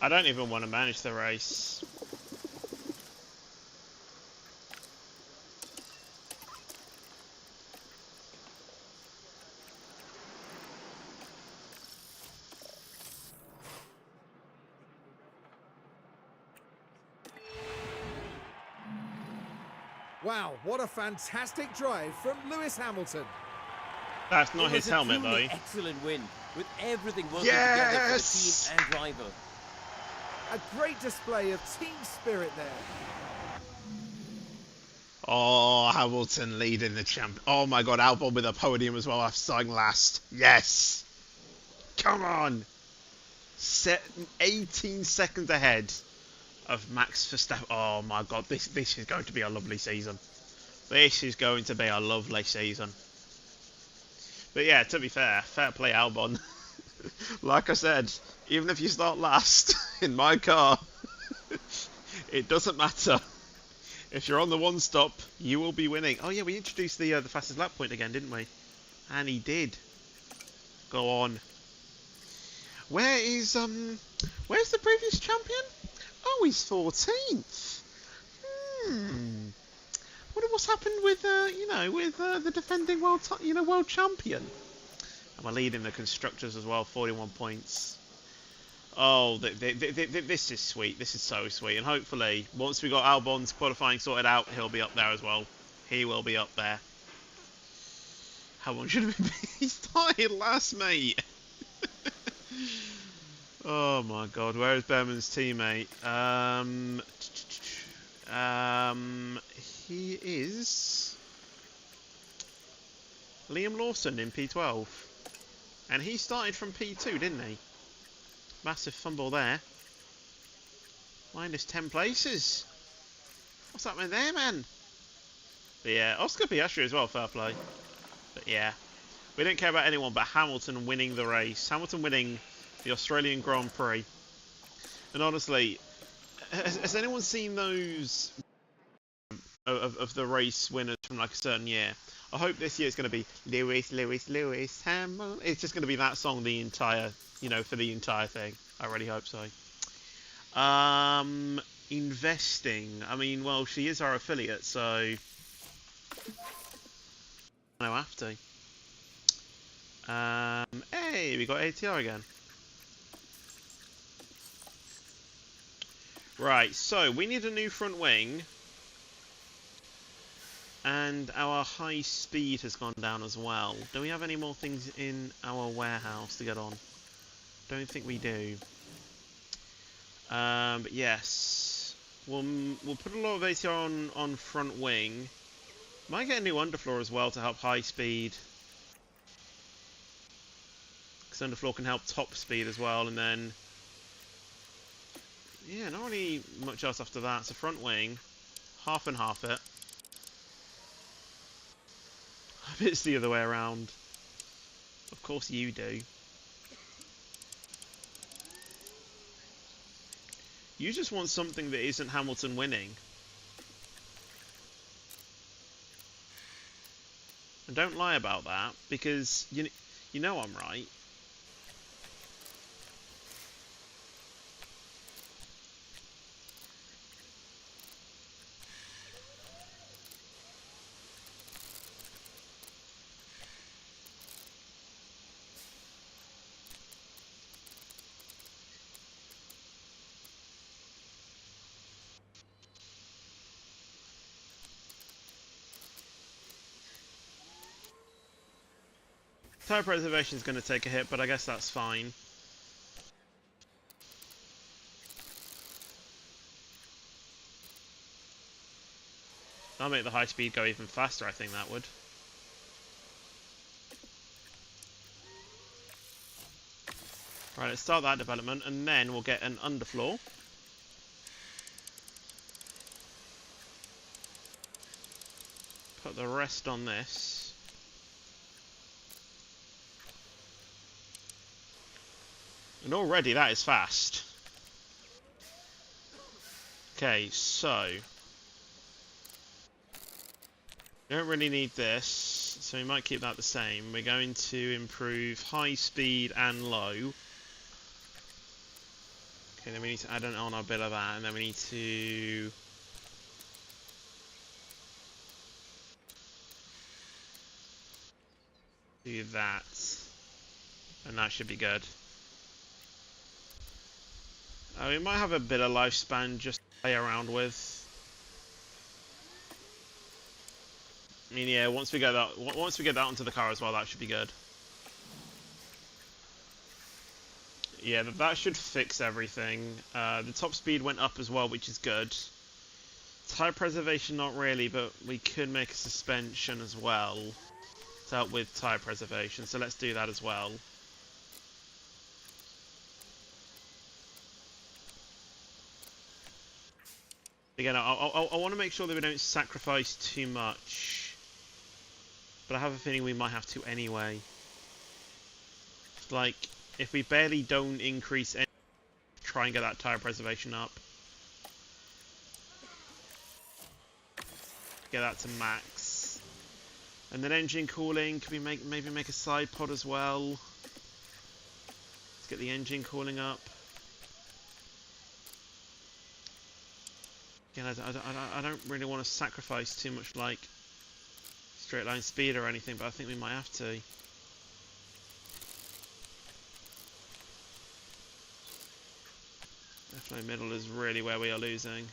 S2: I don't even want to manage the race.
S3: Wow, what a fantastic drive from Lewis Hamilton.
S2: That's not his helmet, though.
S4: Excellent win, with everything working
S2: Yes!
S4: together for the team and driver.
S3: A great display of team spirit there.
S2: Oh, Hamilton leading the champ. Oh my God, Albon with a podium as well after starting last. Yes! Come on! 18 seconds ahead of Max Verstappen. Oh my God, this is going to be a lovely season. This is going to be a lovely season. But yeah, to be fair play Albon. Like I said, even if you start last in my car, it doesn't matter. If you're on the one stop, you will be winning. Oh yeah, we introduced the fastest lap point again, didn't we? And he did. Go on. Where's the previous champion? Oh, he's 14th. Wonder what's happened with the defending world champion. And we're leading the constructors as well, 41 points. Oh, this is sweet. This is so sweet. And hopefully, once we got Albon's qualifying sorted out, he'll be up there as well. He will be up there. How long should it be? He started last, mate. Oh my god, where is Behrman's teammate? He is Liam Lawson in P12. And he started from P2, didn't he? Massive fumble there. Minus 10 places. What's happening there, man? But yeah, Oscar Piastri as well, fair play. But yeah, we don't care about anyone but Hamilton winning the race. Hamilton winning the Australian Grand Prix. And honestly, has anyone seen those of the race winners from like a certain year? I hope this year it's going to be Lewis, Hamilton. It's just going to be that song the entire, you know, for the entire thing. I really hope so. Investing. I mean, well, she is our affiliate, so I don't have to. Hey, we got ATR again. Right, so we need a new front wing. And our high speed has gone down as well. Do we have any more things in our warehouse to get on? Don't think we do. But yes, we'll put a lot of ATR on front wing. Might get a new underfloor as well to help high speed. Because underfloor can help top speed as well, and then yeah, not really much else after that. So front wing, half and half it. I bet it's the other way around. Of course you do. You just want something that isn't Hamilton winning. And don't lie about that, because you know I'm right. Tyre preservation is going to take a hit, but I guess that's fine. That'll make the high speed go even faster, I think that would. Right, let's start that development, and then we'll get an underfloor. Put the rest on this. And already that is fast. Okay, so we don't really need this, so we might keep that the same. We're going to improve high speed and low. Okay, then we need to add on a bit of that, and then we need to do that, and that should be good. We might have a bit of lifespan just to play around with. I mean, yeah, once we get that onto the car as well, that should be good. Yeah, that should fix everything. The top speed went up as well, which is good. Tyre preservation, not really, but we could make a suspension as well to help with tyre preservation. So let's do that as well. Again, I want to make sure that we don't sacrifice too much, but I have a feeling we might have to anyway. Like, if we barely don't increase any, try and get that tyre preservation up. Get that to max. And then engine cooling, could we maybe make a side pod as well? Let's get the engine cooling up. Again, I don't really want to sacrifice too much, like, straight line speed or anything, but I think we might have to. Definitely middle is really where we are losing.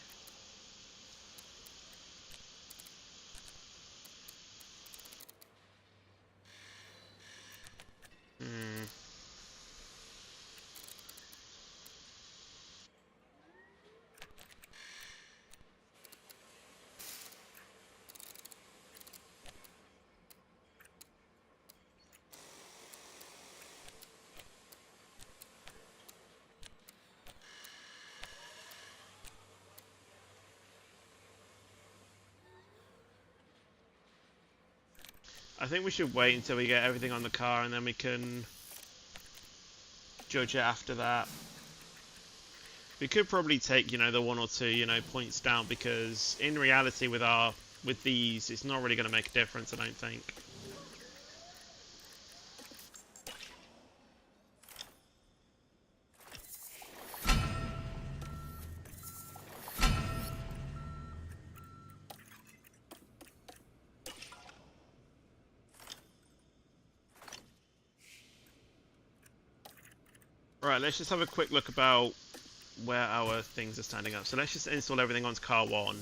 S2: I think we should wait until we get everything on the car and then we can judge it after that. We could probably take, you know, the 1 or 2, you know, points down, because in reality with these, it's not really going to make a difference, I don't think. Right, let's just have a quick look about where our things are standing up. So let's just install everything onto car 1,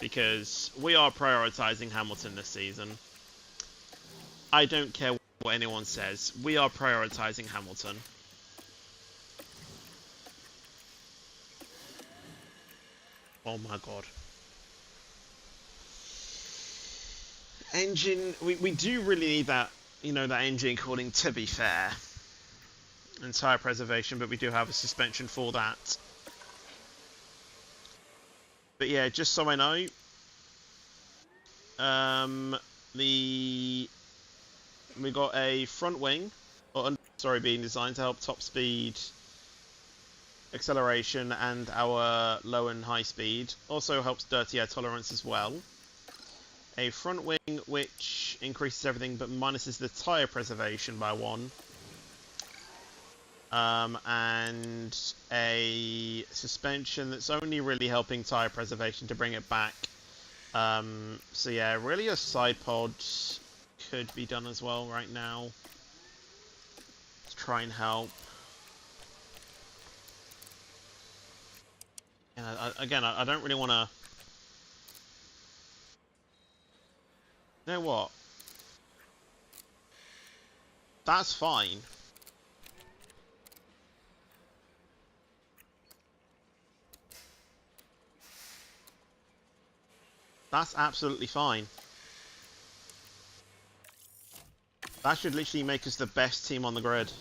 S2: because we are prioritizing Hamilton this season. I don't care what anyone says, we are prioritizing Hamilton. Oh my god. Engine, we do really need that, you know, that engine cooling, to be fair. And tyre preservation, but we do have a suspension for that. But yeah, just so I know, we got a front wing, being designed to help top speed, acceleration, and our low and high speed. Also helps dirty air tolerance as well. A front wing which increases everything but minuses the tyre preservation by 1. And a suspension that's only really helping tyre preservation to bring it back. So yeah, really a side pod could be done as well right now to try and help. And I don't really want to... You know what? That's fine. That's absolutely fine. That should literally make us the best team on the grid.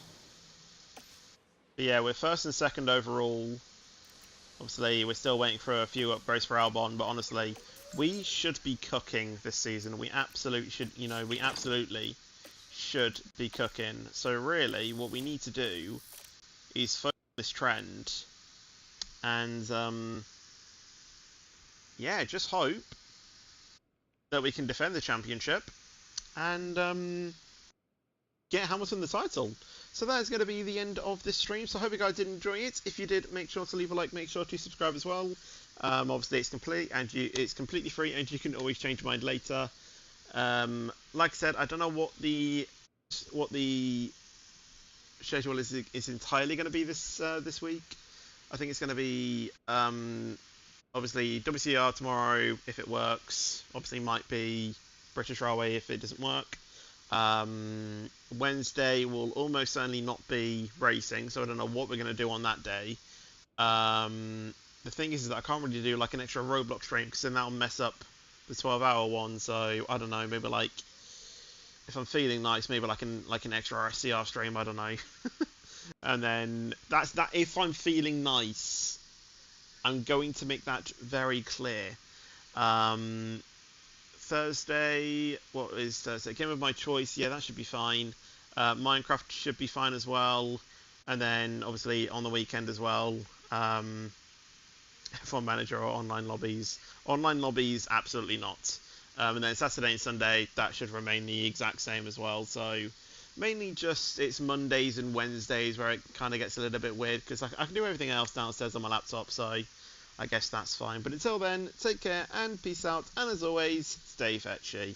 S2: But yeah, we're first and second overall. Obviously, we're still waiting for a few upgrades for Albon, but honestly, we should be cooking this season. We absolutely should, you know, we absolutely should be cooking. So really, what we need to do is focus on this trend. And, yeah, just hope that we can defend the championship and get Hamilton the title. So that is going to be the end of this stream. So I hope you guys did enjoy it. If you did, make sure to leave a like, make sure to subscribe as well. Obviously it's it's completely free, and you can always change your mind later. Like I said, I don't know what the schedule is entirely going to be this week. I think it's going to be obviously WCR tomorrow if it works. Obviously might be British Railway if it doesn't work. Wednesday will almost certainly not be racing, so I don't know what we're going to do on that day. The thing is that I can't really do like an extra Roblox stream, because then that'll mess up the 12-hour one. So I don't know, maybe like if I'm feeling nice, maybe like an extra RSCR stream, I don't know. And then that's that. If I'm feeling nice, I'm going to make that very clear. Thursday, what is Thursday? Game of my choice, yeah, that should be fine. Minecraft should be fine as well. And then, obviously, on the weekend as well, F1 Manager or online lobbies. Online lobbies, absolutely not. And then Saturday and Sunday, that should remain the exact same as well. So, mainly just, it's Mondays and Wednesdays where it kind of gets a little bit weird, because I can do everything else downstairs on my laptop, so I guess that's fine. But until then, take care and peace out, and as always, stay fetchy.